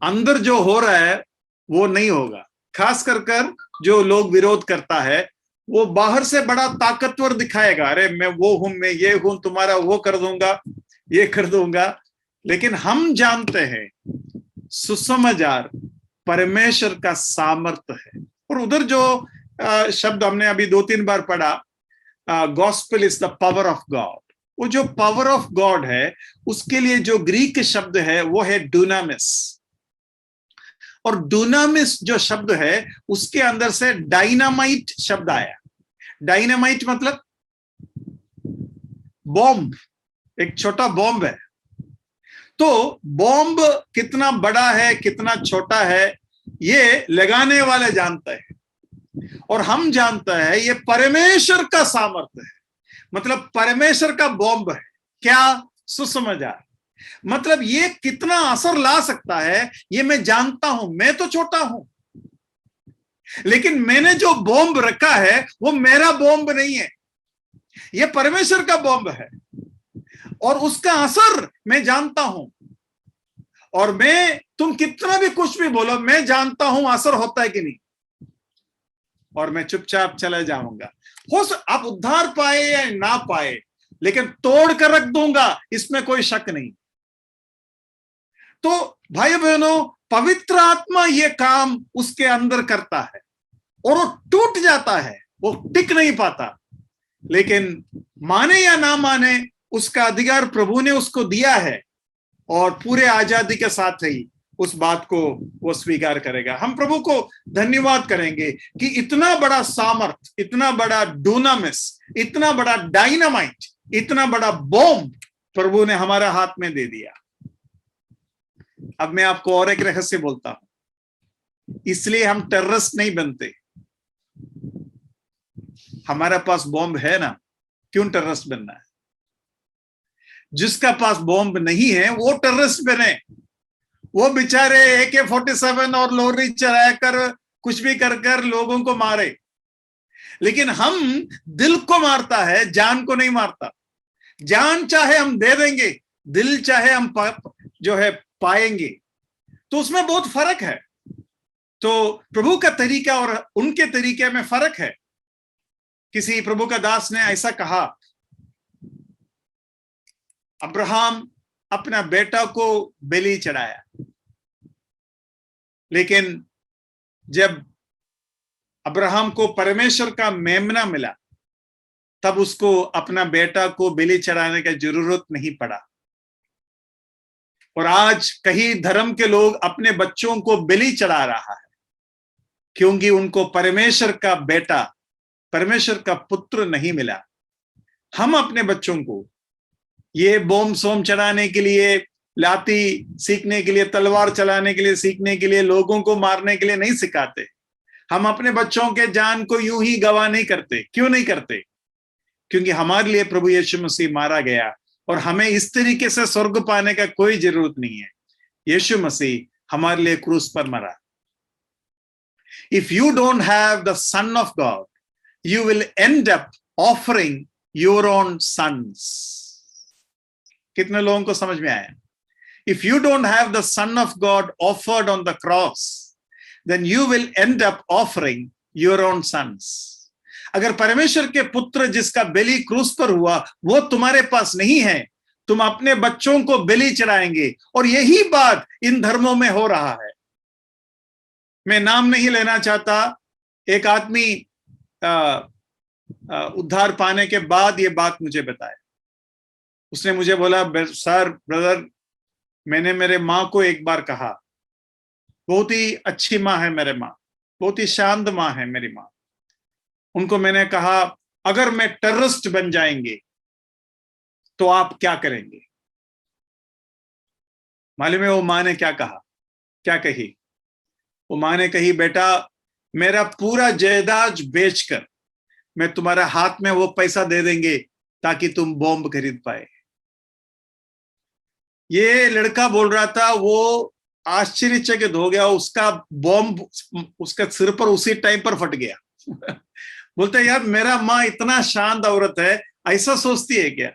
अंदर जो हो रहा है वो नहीं होगा। खास कर जो लोग विरोध करता है, वो बाहर से बड़ा ताकतवर दिखाएगा, अरे मैं वो हूं, मैं ये हूं, तुम्हारा वो कर दूंगा, ये कर दूंगा। लेकिन हम जानते हैं सुसमाचार परमेश्वर का सामर्थ्य है। और उधर जो शब्द हमने अभी 2-3 बार पढ़ा, gospel is the power of God. वो जो पावर ऑफ गॉड है, उसके लिए जो ग्रीक शब्द है वो है डुनामिस। और डुनामिस जो शब्द है, उसके अंदर से डायनामाइट शब्द आया। डायनामाइट मतलब बॉम्ब, एक छोटा बॉम्ब है। तो बॉम्ब कितना बड़ा है कितना छोटा है, ये लगाने वाले जानते हैं, और हम जानते हैं ये परमेश्वर का सामर्थ्य है। मतलब परमेश्वर का बॉम्ब है क्या? सुसमाचार। मतलब ये कितना असर ला सकता है ये मैं जानता हूं। मैं तो छोटा हूं, लेकिन मैंने जो बॉम्ब रखा है वो मेरा बॉम्ब नहीं है, ये परमेश्वर का बॉम्ब है, और उसका असर मैं जानता हूं। और मैं, तुम कितना भी कुछ भी बोलो, मैं जानता हूं असर होता है कि नहीं, और मैं चुपचाप चला जाऊंगा। आप उद्धार पाए या ना पाए, लेकिन तोड़ कर रख दूंगा, इसमें कोई शक नहीं। तो भाई बहनों, पवित्र आत्मा ये काम उसके अंदर करता है और वो टूट जाता है, वो टिक नहीं पाता। लेकिन माने या ना माने, उसका अधिकार प्रभु ने उसको दिया है, और पूरे आजादी के साथ ही उस बात को वो स्वीकार करेगा। हम प्रभु को धन्यवाद करेंगे कि इतना बड़ा सामर्थ, इतना बड़ा डोनामिस, इतना बड़ा डायनामाइट, इतना बड़ा बॉम्ब प्रभु ने हमारे हाथ में दे दिया। अब मैं आपको और एक रहस्य बोलता हूं, इसलिए हम टेररिस्ट नहीं बनते। हमारे पास बॉम्ब है ना, क्यों टेररिस्ट बनना है? जिसका पास बॉम्ब नहीं है वो टेररिस्ट बने, वो बेचारे AK-47 और लोरी चला कर कुछ भी कर कर लोगों को मारे। लेकिन हम दिल को मारता है, जान को नहीं मारता। जान चाहे हम दे देंगे, दिल चाहे हम जो है पाएंगे। तो उसमें बहुत फर्क है। तो प्रभु का तरीका और उनके तरीके में फर्क है। किसी प्रभु का दास ने ऐसा कहा, अब्राहम अपना बेटा को बलि चढ़ाया, लेकिन जब अब्राहम को परमेश्वर का मेमना मिला, तब उसको अपना बेटा को बलि चढ़ाने की जरूरत नहीं पड़ा। और आज कई धर्म के लोग अपने बच्चों को बलि चढ़ा रहा है, क्योंकि उनको परमेश्वर का बेटा, परमेश्वर का पुत्र नहीं मिला। हम अपने बच्चों को ये बोम सोम चढ़ाने के लिए, लाती सीखने के लिए, तलवार चलाने के लिए सीखने के लिए, लोगों को मारने के लिए नहीं सिखाते। हम अपने बच्चों के जान को यूं ही गवाह नहीं करते। क्यों नहीं करते? क्योंकि हमारे लिए प्रभु यीशु मसीह मारा गया, और हमें इस तरीके से स्वर्ग पाने का कोई जरूरत नहीं है। यीशु मसीह हमारे लिए क्रूस पर मरा। If you don't have the son of God, you will end up offering your own sons. कितने लोगों को समझ में आया? If you don't have the Son of God offered on the cross, then you will end up offering your own sons. अगर परमेश्वर के पुत्र जिसका बलि क्रूस पर हुआ वो तुम्हारे पास नहीं है, तुम अपने बच्चों को बलि चढ़ाएंगे। और यही बात इन धर्मों में हो रहा है। मैं नाम नहीं लेना चाहता। एक आदमी उद्धार पाने के बाद ये बात मुझे बताया। उसने मुझे बोला, सर ब्रदर, मैंने मेरे माँ को एक बार कहा, बहुत ही अच्छी माँ है मेरे माँ, बहुत ही शांत माँ है मेरी माँ। उनको मैंने कहा, अगर मैं टेररिस्ट बन जाएंगे तो आप क्या करेंगे? मालूम है वो माँ ने क्या कहा, क्या कही? वो माँ ने कही, बेटा मेरा पूरा जायदाद बेचकर मैं तुम्हारे हाथ में वो पैसा दे देंगे ताकि तुम बॉम्ब खरीद पाए। ये लड़का बोल रहा था, वो आश्चर्यचकित हो गया। उसका बॉम्ब उसके सिर पर उसी टाइम पर फट गया। बोलते यार, मेरा माँ इतना शांत औरत है, ऐसा सोचती है क्या?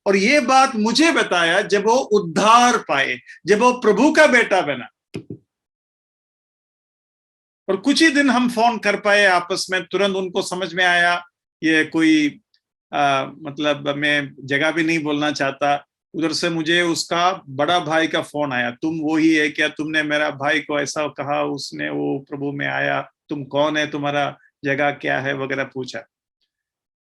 और ये बात मुझे बताया जब वो उद्धार पाए, जब वो प्रभु का बेटा बना। और कुछ ही दिन हम फोन कर पाए आपस में, तुरंत उनको समझ में आया ये कोई मतलब मैं जगह भी नहीं बोलना चाहता। उधर से मुझे उसका बड़ा भाई का फोन आया, तुम वो ही है क्या? तुमने मेरा भाई को ऐसा कहा, उसने वो प्रभु में आया, तुम कौन है, तुम्हारा जगह क्या है वगैरह पूछा।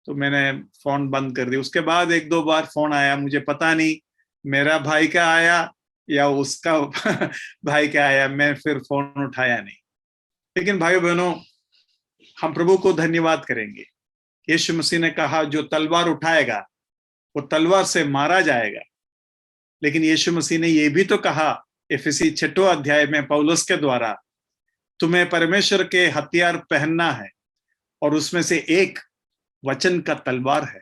तो मैंने फोन बंद कर दी। उसके बाद एक दो बार फोन आया, मुझे पता नहीं मेरा भाई का आया या उसका भाई का आया, मैं फिर फोन उठाया नहीं। लेकिन भाइयों बहनों, हम प्रभु को धन्यवाद करेंगे। यीशु मसीह ने कहा, जो तलवार उठाएगा वो तलवार से मारा जाएगा। लेकिन यीशु मसीह ने यह भी तो कहा इफिसी 6 अध्याय में पौलुस के द्वारा, तुम्हें परमेश्वर के हथियार पहनना है, और उसमें से एक वचन का तलवार है।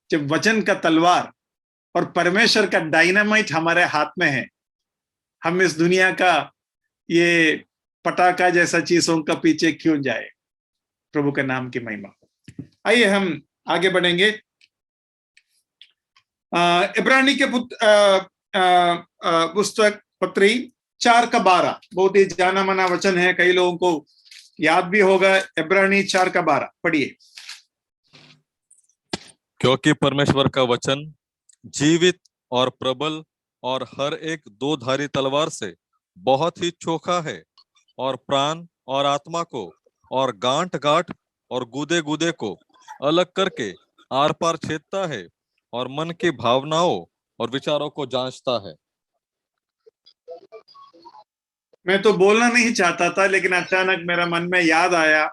जब वचन का तलवार और परमेश्वर का डायनामाइट हमारे हाथ में है। हम इस दुनिया का ये पटाखा जैसा चीजों का पीछे क्यों जाए। प्रभु के नाम की महिमा। आइए हम आगे बढ़ेंगे। इब्रानी के पुस्तक पत्री 4:12 बहुत ही जाना माना वचन है, कई लोगों को याद भी होगा। इब्रानी 4:12 पढ़िए। क्योंकि परमेश्वर का वचन जीवित और प्रबल और हर एक दो धारी तलवार से बहुत ही चोखा है और प्राण और आत्मा को और गांठ गांठ और गूदे गूदे को अलग करके आर पार छेदता है और मन की भावनाओं और विचारों को जांचता है। मैं तो बोलना नहीं चाहता था, लेकिन अचानक मेरा मन में याद आया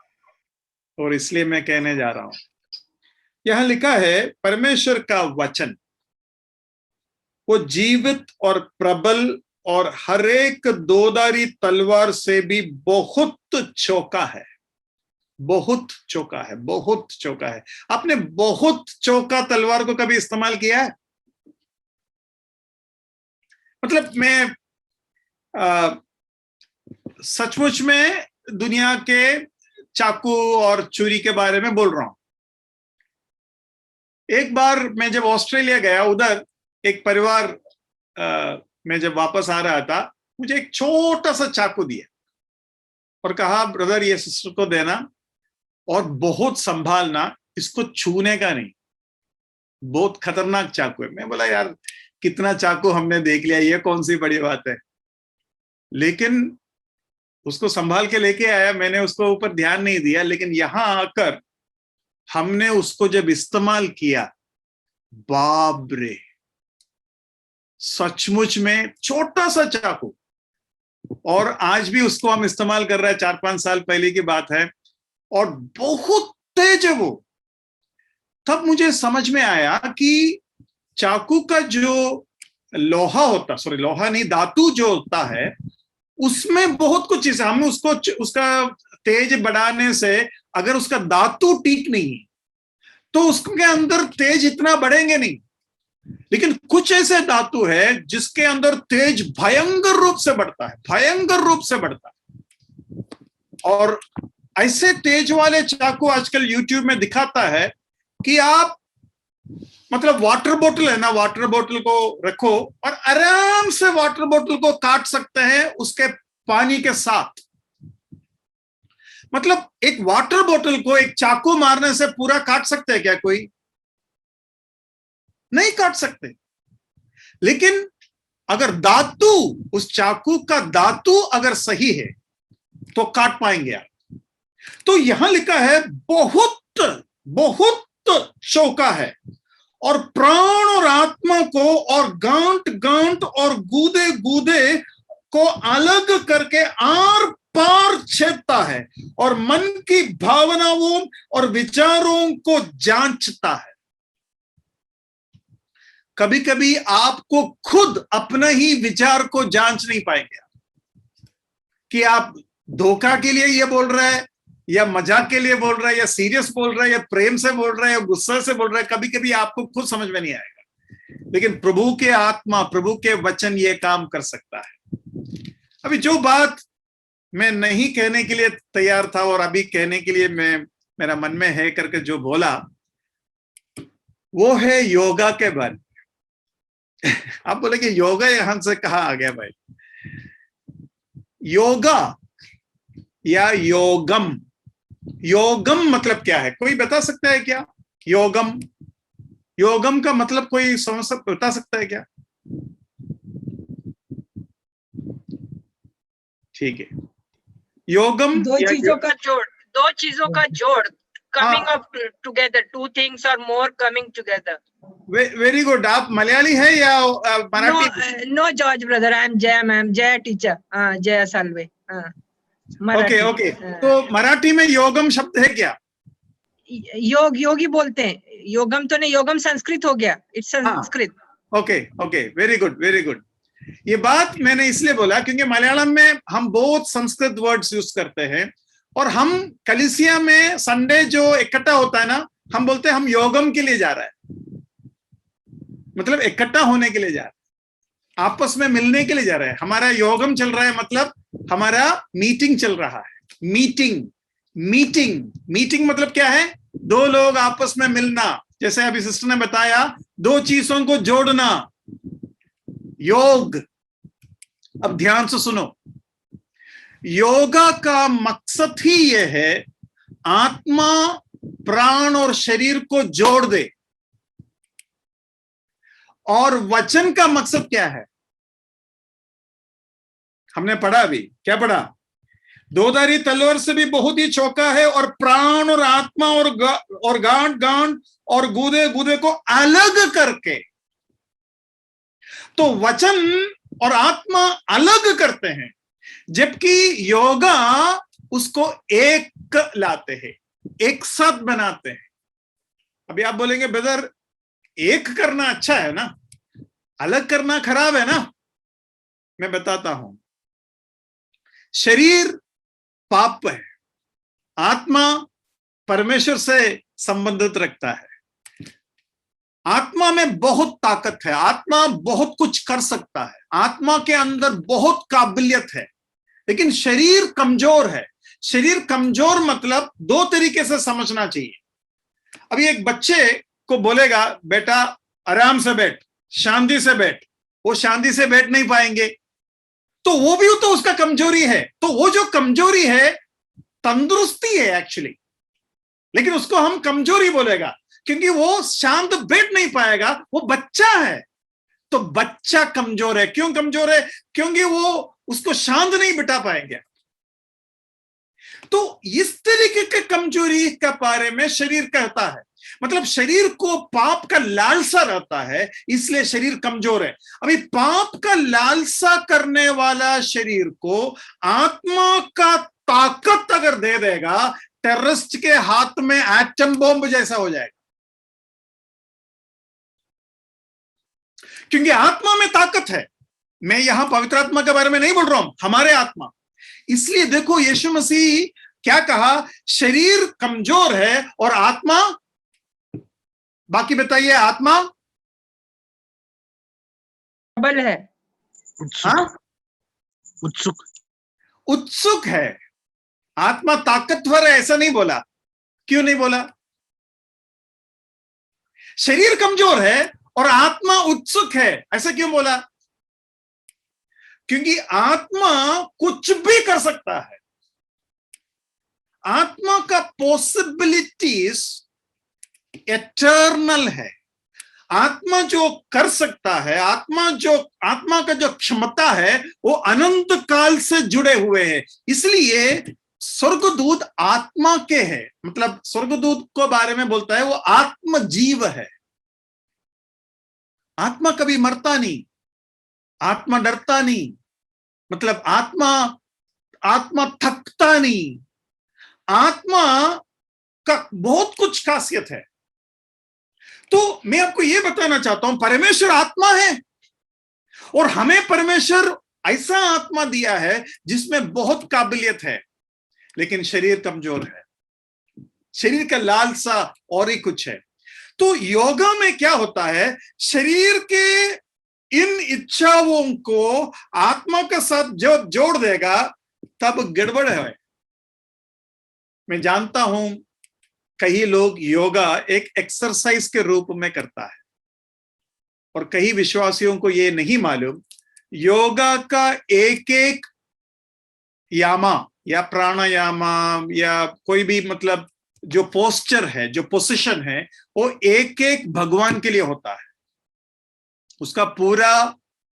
और इसलिए मैं कहने जा रहा हूं। यहां लिखा है परमेश्वर का वचन वो जीवित और प्रबल और हर एक दोधारी तलवार से भी बहुत चौका है। बहुत चौका है, बहुत चौका है। आपने बहुत चौका तलवार को कभी इस्तेमाल किया है? मतलब मैं सचमुच में दुनिया के चाकू और छुरी के बारे में बोल रहा हूं। एक बार मैं जब ऑस्ट्रेलिया गया, उधर एक परिवार में जब वापस आ रहा था, मुझे एक छोटा सा चाकू दिया और कहा ब्रदर ये सिस्टर को देना और बहुत संभालना, इसको छूने का नहीं, बहुत खतरनाक चाकू है। मैं बोला यार कितना चाकू हमने देख लिया, ये कौन सी बड़ी बात है। लेकिन उसको संभाल के लेके आया, मैंने उसको ऊपर ध्यान नहीं दिया। लेकिन यहां आकर हमने उसको जब इस्तेमाल किया, बाप रे, सचमुच में छोटा सा चाकू, और आज भी उसको हम इस्तेमाल कर रहे हैं, 4-5 साल पहले की बात है, और बहुत तेज है वो। तब मुझे समझ में आया कि चाकू का जो लोहा होता, सॉरी लोहा नहीं, धातु जो होता है, उसमें बहुत कुछ चीज, हम उसको उसका तेज बढ़ाने से अगर उसका धातु ठीक नहीं है तो उसके अंदर तेज इतना बढ़ेंगे नहीं। लेकिन कुछ ऐसे धातु है जिसके अंदर तेज भयंकर रूप से बढ़ता है, भयंकर रूप से बढ़ता है। और ऐसे तेज वाले चाकू आजकल यूट्यूब में दिखाता है कि आप मतलब वाटर बोतल है ना, वाटर बोतल को रखो और आराम से वाटर बोतल को काट सकते हैं उसके पानी के साथ। मतलब एक वाटर बोतल को एक चाकू मारने से पूरा काट सकते हैं क्या? कोई नहीं काट सकते। लेकिन अगर धातु, उस चाकू का धातु अगर सही है तो काट पाएंगे आप। तो यहां लिखा है बहुत बहुत चौका है और प्राण और आत्मा को और गांठ गांठ और गूदे गूदे को अलग करके आर पार छेदता है और मन की भावनाओं और विचारों को जांचता है। कभी कभी आपको खुद अपना ही विचार को जांच नहीं पाएंगे कि आप धोखा के लिए ये बोल रहे हैं या मजाक के लिए बोल रहा है या सीरियस बोल रहा है या प्रेम से बोल रहा है या गुस्से से बोल रहा है। कभी कभी आपको खुद समझ में नहीं आएगा, लेकिन प्रभु के आत्मा, प्रभु के वचन ये काम कर सकता है। अभी जो बात मैं नहीं कहने के लिए तैयार था और अभी कहने के लिए मेरा मन में है करके जो बोला, वो है योगा के बारे में। आप बोले कि योगा यहां से कहाँ आ गया भाई? योगा या योगम, योगम मतलब क्या है? कोई बता सकता है क्या? योगम, योगम का मतलब कोई बता सकता है क्या? ठीक है, योगम दो चीजों का जोड़ coming up together, two things or more coming together. Very good. आप मलयाली है या Marathi? No, George brother, I am Jaya ma'am, Jaya teacher, Jaya Salve. Okay okay, तो मराठी में योगम शब्द है क्या? योगी बोलते हैं, योगम तो नहीं, योगम संस्कृत हो गया, it's Sanskrit. Okay okay, very good very good. ये बात मैंने इसलिए बोला क्योंकि मलयालम में हम बहुत संस्कृत वर्ड्स यूज करते हैं और हम कलीसिया में संडे जो इकट्ठा होता है ना, हम बोलते हैं हम योगम के लिए जा रहे हैं। मतलब इकट्ठा होने के लिए जा रहे हैं, आपस में मिलने के लिए जा रहे हैं। हमारा योगम चल रहा है, मतलब हमारा मीटिंग चल रहा है। मीटिंग मीटिंग मीटिंग मतलब क्या है? दो लोग आपस में मिलना। जैसे अभी सिस्टर ने बताया, दो चीजों को जोड़ना, योग। अब ध्यान से सुनो, योगा का मकसद ही यह है आत्मा, प्राण और शरीर को जोड़ दे। और वचन का मकसद क्या है? हमने पढ़ा अभी, क्या पढ़ा? दोधारी तलवार से भी बहुत ही चौका है, और प्राण और आत्मा और गांठ गांठ और गूदे गूदे को अलग करके। तो वचन और आत्मा अलग करते हैं, जबकि योगा उसको एक लाते हैं, एक साथ बनाते हैं। अभी आप बोलेंगे ब्रदर, एक करना अच्छा है ना, अलग करना खराब है ना? मैं बताता हूं, शरीर पाप है, आत्मा परमेश्वर से संबंधित रखता है। आत्मा में बहुत ताकत है, आत्मा बहुत कुछ कर सकता है, आत्मा के अंदर बहुत काबिलियत है, लेकिन शरीर कमजोर है। शरीर कमजोर मतलब दो तरीके से समझना चाहिए। अभी एक बच्चे को बोलेगा बेटा आराम से बैठ, शांति से बैठ, वो शांति से बैठ नहीं पाएंगे, तो वो भी तो उसका कमजोरी है। तो वो जो कमजोरी है तंदुरुस्ती है एक्चुअली, लेकिन उसको हम कमजोरी बोलेगा क्योंकि वो शांत बैठ नहीं पाएगा, वो बच्चा है। तो बच्चा कमजोर है। क्यों कमजोर है? क्योंकि वो उसको शांत नहीं बिठा पाएंगे। तो इस तरीके के कमजोरी के बारे में शरीर कहता है, मतलब शरीर को पाप का लालसा रहता है, इसलिए शरीर कमजोर है। अभी पाप का लालसा करने वाला शरीर को आत्मा का ताकत अगर दे देगा, टेररिस्ट के हाथ में एटम बॉम्ब जैसा हो जाएगा, क्योंकि आत्मा में ताकत है। मैं यहां पवित्र आत्मा के बारे में नहीं बोल रहा हूं, हमारे आत्मा। इसलिए देखो यीशु मसीह क्या कहा, शरीर कमजोर है और आत्मा, बाकी बताइए, आत्मा प्रबल है, उत्सुक उत्सुक है। आत्मा ताकतवर है ऐसा नहीं बोला। क्यों नहीं बोला? शरीर कमजोर है और आत्मा उत्सुक है, ऐसा क्यों बोला? क्योंकि आत्मा कुछ भी कर सकता है। आत्मा का पॉसिबिलिटीज एटर्नल है। आत्मा जो कर सकता है, आत्मा का जो क्षमता है, वो अनंत काल से जुड़े हुए हैं। इसलिए स्वर्गदूत आत्मा के हैं, मतलब स्वर्गदूत को बारे में बोलता है वो आत्म जीव है। आत्मा कभी मरता नहीं, आत्मा डरता नहीं, मतलब आत्मा थकता नहीं। आत्मा का बहुत कुछ खासियत है। तो मैं आपको यह बताना चाहता हूं, परमेश्वर आत्मा है और हमें परमेश्वर ऐसा आत्मा दिया है जिसमें बहुत काबिलियत है, लेकिन शरीर कमजोर है। शरीर का लालसा और ही कुछ है। तो योगा में क्या होता है, शरीर के इन इच्छाओं को आत्मा के साथ जब जोड़ देगा तब गड़बड़ है। मैं जानता हूं कई लोग योगा एक एक्सरसाइज के रूप में करता है, और कई विश्वासियों को यह नहीं मालूम योगा का एक एक यामा या प्राणायामा या कोई भी, मतलब जो पोस्चर है, जो पोजीशन है, वो एक एक भगवान के लिए होता है। उसका पूरा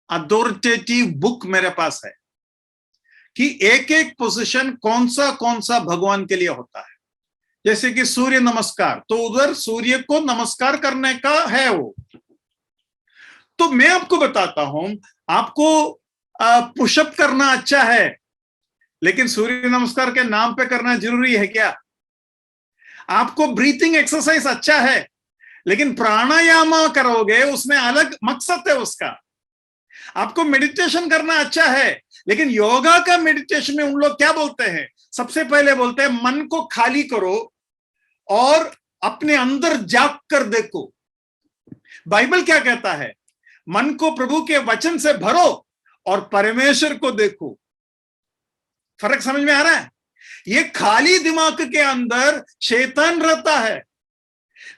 अथॉरिटेटिव बुक मेरे पास है कि एक एक पोजीशन कौन सा भगवान के लिए होता है। जैसे कि सूर्य नमस्कार, तो उधर सूर्य को नमस्कार करने का है वो। तो मैं आपको बताता हूं, आपको पुशअप करना अच्छा है, लेकिन सूर्य नमस्कार के नाम पे करना जरूरी है क्या? आपको ब्रीथिंग एक्सरसाइज अच्छा है, लेकिन प्राणायाम करोगे उसमें अलग मकसद है उसका। आपको मेडिटेशन करना अच्छा है, लेकिन योगा का मेडिटेशन में उन लोग क्या बोलते हैं? सबसे पहले बोलते हैं मन को खाली करो और अपने अंदर जाग कर देखो। बाइबल क्या कहता है? मन को प्रभु के वचन से भरो और परमेश्वर को देखो। फर्क समझ में आ रहा है? ये खाली दिमाग के अंदर शैतान रहता है,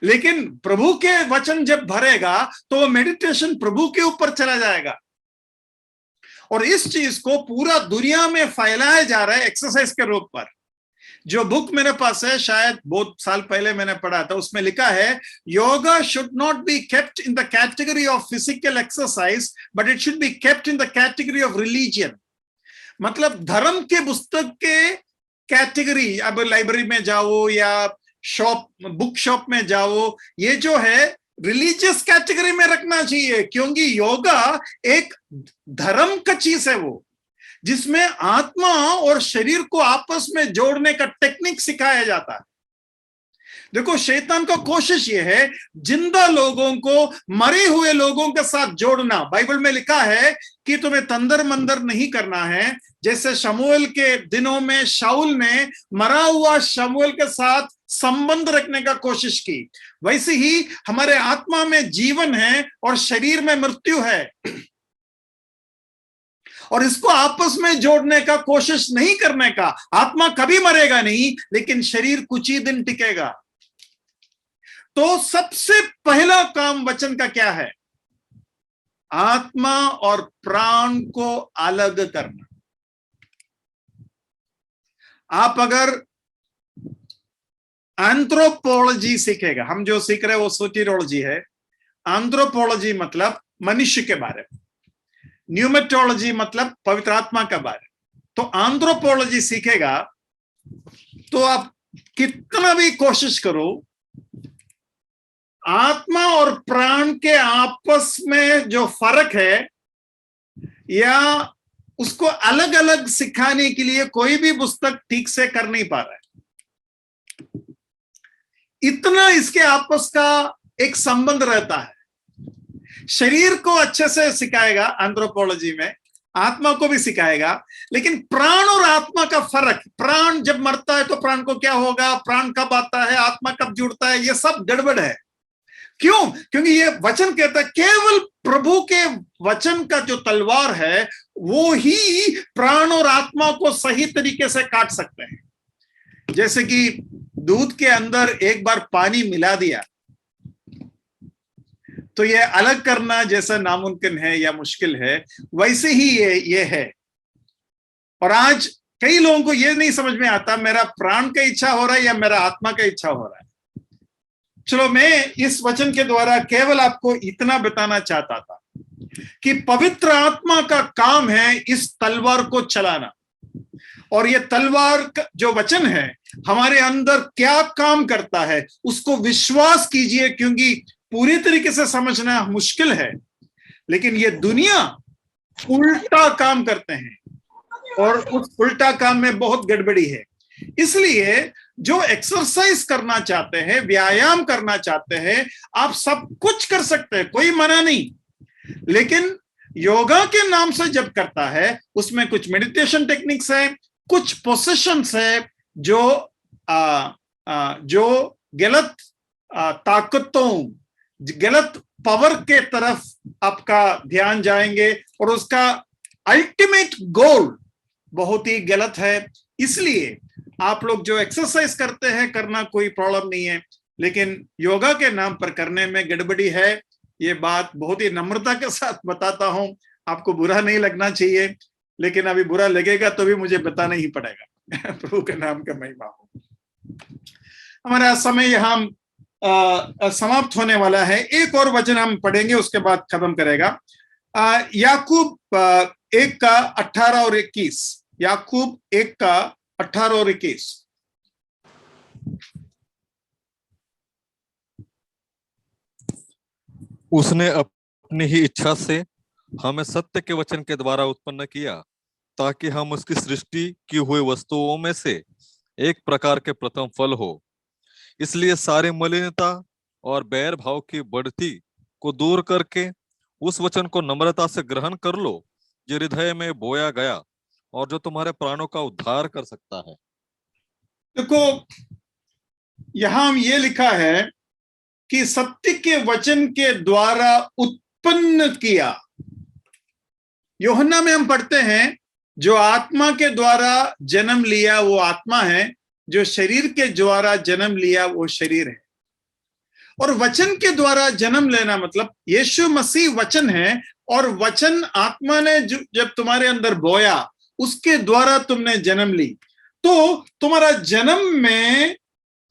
लेकिन प्रभु के वचन जब भरेगा तो वो मेडिटेशन प्रभु के ऊपर चला जाएगा। और इस चीज को पूरा दुनिया में फैलाया जा रहा है एक्सरसाइज के रूप पर। जो बुक मेरे पास है, शायद बहुत साल पहले मैंने पढ़ा था, उसमें लिखा है yoga should not be kept in the category of physical exercise but it should be kept in the category of religion. मतलब धर्म के पुस्तक के कैटेगरी, अब लाइब्रेरी में जाओ या बुक शॉप में जाओ, ये जो है रिलीजियस कैटेगरी में रखना चाहिए, क्योंकि योगा एक धर्म का चीज है वो, जिसमें आत्मा और शरीर को आपस में जोड़ने का टेक्निक सिखाया जाता है। देखो, शैतान का कोशिश ये है जिंदा लोगों को मरे हुए लोगों के साथ जोड़ना। बाइबल में लिखा है कि तुम्हें तंदर मंदर नहीं करना है। जैसे शमूएल के दिनों में शाऊल ने मरा हुआ शमूएल के साथ संबंध रखने का कोशिश की, वैसे ही हमारे आत्मा में जीवन है और शरीर में मृत्यु है, और इसको आपस में जोड़ने का कोशिश नहीं करने का। आत्मा कभी मरेगा नहीं, लेकिन शरीर कुछ ही दिन टिकेगा। तो सबसे पहला काम वचन का क्या है? आत्मा और प्राण को अलग करना। आप अगर एंथ्रोपोलॉजी सीखेगा, हम जो सीख रहे हैं वो सोटेरोलॉजी है। एंथ्रोपोलॉजी मतलब मनुष्य के बारे में, न्यूमेटोलॉजी मतलब पवित्र आत्मा के बारे में। तो एंथ्रोपोलॉजी सीखेगा तो आप कितना भी कोशिश करो, आत्मा और प्राण के आपस में जो फर्क है या उसको अलग अलग सिखाने के लिए कोई भी पुस्तक ठीक से कर नहीं पा रहा है। इतना इसके आपस का एक संबंध रहता है। शरीर को अच्छे से सिखाएगा एंथ्रोपोलॉजी में, आत्मा को भी सिखाएगा, लेकिन प्राण और आत्मा का फर्क, प्राण जब मरता है तो प्राण को क्या होगा, प्राण कब आता है, आत्मा कब जुड़ता है, ये सब गड़बड़ है। क्यों? क्योंकि ये वचन कहता है केवल प्रभु के वचन का जो तलवार है वो ही प्राण और आत्मा को सही तरीके से काट सकते हैं। जैसे कि दूध के अंदर एक बार पानी मिला दिया तो ये अलग करना जैसा नामुमकिन है या मुश्किल है, वैसे ही ये है। और आज कई लोगों को ये नहीं समझ में आता मेरा प्राण का इच्छा हो रहा है या मेरा आत्मा का इच्छा हो रहा है। चलो, मैं इस वचन के द्वारा केवल आपको इतना बताना चाहता था कि पवित्र आत्मा का काम है इस तलवार को चलाना। और ये तलवार जो वचन है हमारे अंदर क्या काम करता है उसको विश्वास कीजिए, क्योंकि पूरी तरीके से समझना मुश्किल है, लेकिन ये दुनिया उल्टा काम करते हैं और उस उल्टा काम में बहुत गड़बड़ी है। इसलिए जो एक्सरसाइज करना चाहते हैं, व्यायाम करना चाहते हैं, आप सब कुछ कर सकते हैं, कोई मना नहीं, लेकिन योगा के नाम से जब करता है उसमें कुछ मेडिटेशन टेक्निक्स है, कुछ पोजीशंस है जो गलत ताकतों, गलत पावर के तरफ आपका ध्यान जाएंगे और उसका अल्टीमेट गोल बहुत ही गलत है। इसलिए आप लोग जो एक्सरसाइज करते हैं करना कोई प्रॉब्लम नहीं है, लेकिन योगा के नाम पर करने में गड़बड़ी है। ये बात बहुत ही नम्रता के साथ बताता हूं, आपको बुरा नहीं लगना चाहिए, लेकिन अभी बुरा लगेगा तो भी मुझे बताना ही पड़ेगा। प्रभु के नाम का महिमा हो। हमारा समय यहाँ समाप्त होने वाला है। एक और वचन हम पढ़ेंगे, उसके बाद खत्म करेगा। याकूब 1 का 18 और 21। याकूब 1 का 18 और 21। उसने अपनी ही इच्छा से हमें सत्य के वचन के द्वारा उत्पन्न किया, ताकि हम उसकी सृष्टि की हुई वस्तुओं में से एक प्रकार के प्रथम फल हो। इसलिए सारी मलिनता और बैर भाव की बढ़ती को दूर करके उस वचन को नम्रता से ग्रहण कर लो जो हृदय में बोया गया और जो तुम्हारे प्राणों का उद्धार कर सकता है। देखो, यहां ये लिखा है कि सत्य के वचन के द्वारा उत्पन्न किया। यूहन्ना में हम पढ़ते हैं, जो आत्मा के द्वारा जन्म लिया वो आत्मा है, जो शरीर के द्वारा जन्म लिया वो शरीर है। और वचन के द्वारा जन्म लेना मतलब यीशु मसीह वचन है, और वचन आत्मा ने जब तुम्हारे अंदर बोया, उसके द्वारा तुमने जन्म ली। तो तुम्हारा जन्म में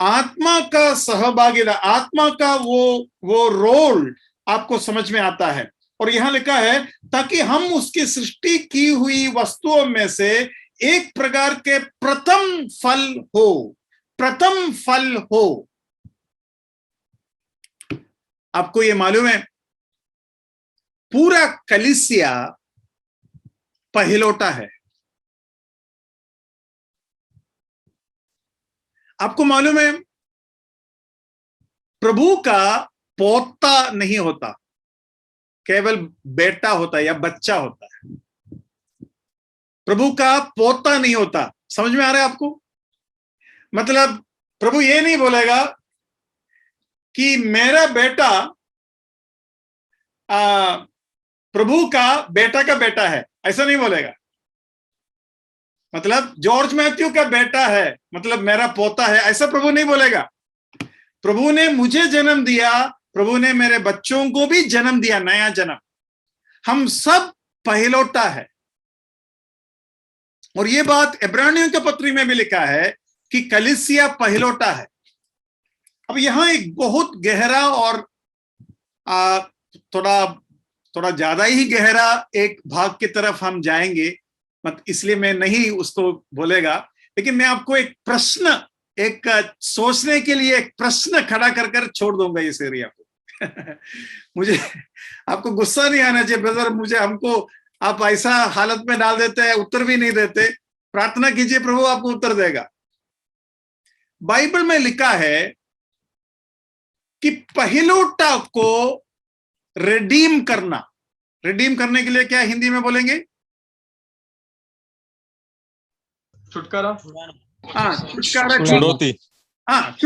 आत्मा का सहभागिता, आत्मा का वो रोल आपको समझ में आता है। और यहां लिखा है, ताकि हम उसकी सृष्टि की हुई वस्तुओं में से एक प्रकार के प्रथम फल हो, प्रथम फल हो। आपको ये मालूम है, पूरा कलीसिया पहिलौठा है। आपको मालूम है, प्रभु का पोता नहीं होता, केवल बेटा होता है या बच्चा होता है। प्रभु का पोता नहीं होता। समझ में आ रहा है आपको? मतलब प्रभु ये नहीं बोलेगा कि मेरा बेटा प्रभु का बेटा है, ऐसा नहीं बोलेगा। मतलब जॉर्ज मैथ्यू का बेटा है, मतलब मेरा पोता है, ऐसा प्रभु नहीं बोलेगा। प्रभु ने मुझे जन्म दिया, प्रभु ने मेरे बच्चों को भी जन्म दिया, नया जन्म। हम सब पहिलौठा है। और ये बात इब्रानियों के पत्री में भी लिखा है कि कलीसिया पहिलौठा है। अब यहां एक बहुत गहरा और थोड़ा ज्यादा ही गहरा एक भाग की तरफ हम जाएंगे, मत इसलिए मैं नहीं उसको बोलेगा, लेकिन मैं आपको एक प्रश्न, एक सोचने के लिए एक प्रश्न खड़ा कर छोड़ दूंगा इस एरिया को। मुझे आपको गुस्सा नहीं आना चाहिए ब्रदर, हमको आप ऐसा हालत में डाल देते हैं, उत्तर भी नहीं देते। प्रार्थना कीजिए, प्रभु आपको उत्तर देगा। बाइबल में लिखा है कि पहिलौठा को रिडीम करना, रिडीम करने के लिए क्या हिंदी में बोलेंगे? छुटकारा। हाँ, छुटकारा, चुड़ौती। हाँ,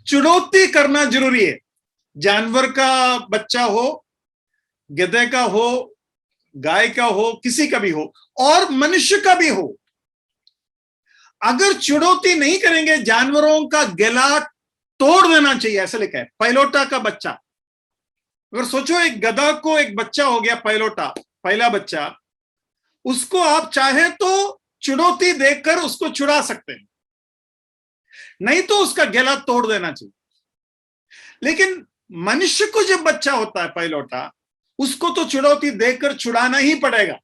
चुड़ौती करना जरूरी है। जानवर का बच्चा हो, गधे का हो, गाय का हो, किसी का भी हो, और मनुष्य का भी हो, अगर चुड़ौती नहीं करेंगे जानवरों का गला तोड़ देना चाहिए, ऐसा लिखा है। पहिलौठा का बच्चा, अगर सोचो एक गधा को एक बच्चा हो गया, पहिलौठा, पहला बच्चा, उसको आप चाहे तो चुनौती देकर उसको छुड़ा सकते हैं, नहीं तो उसका गला तोड़ देना चाहिए। लेकिन मनुष्य को जब बच्चा होता है पहिलौठा, उसको तो चुनौती देकर छुड़ाना ही पड़ेगा।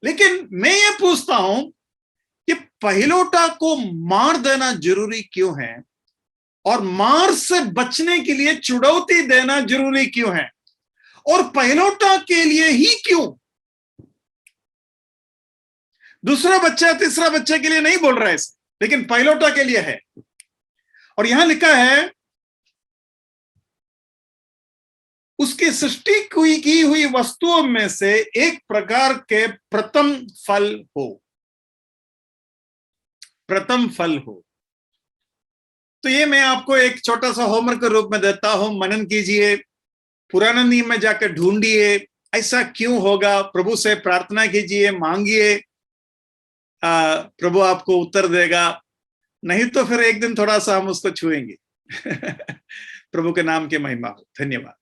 लेकिन मैं ये पूछता हूं कि पहिलौठा को मार देना जरूरी क्यों है, और मार से बचने के लिए चुनौती देना जरूरी क्यों है, और पहिलौठा के लिए ही क्यों? दूसरा बच्चा, तीसरा बच्चे के लिए नहीं बोल रहा है इसे, लेकिन पहिलौठा के लिए है। और यहां लिखा है, उसकी सृष्टि की हुई वस्तुओं में से एक प्रकार के प्रथम फल हो, प्रथम फल हो। तो ये मैं आपको एक छोटा सा होमवर्क के रूप में देता हूं, मनन कीजिए, पुराने नियम में जाकर ढूंढिए ऐसा क्यों होगा, प्रभु से प्रार्थना कीजिए, मांगिए, प्रभु आपको उत्तर देगा। नहीं तो फिर एक दिन थोड़ा सा हम उसको छुएंगे। प्रभु के नाम की महिमा हो। धन्यवाद।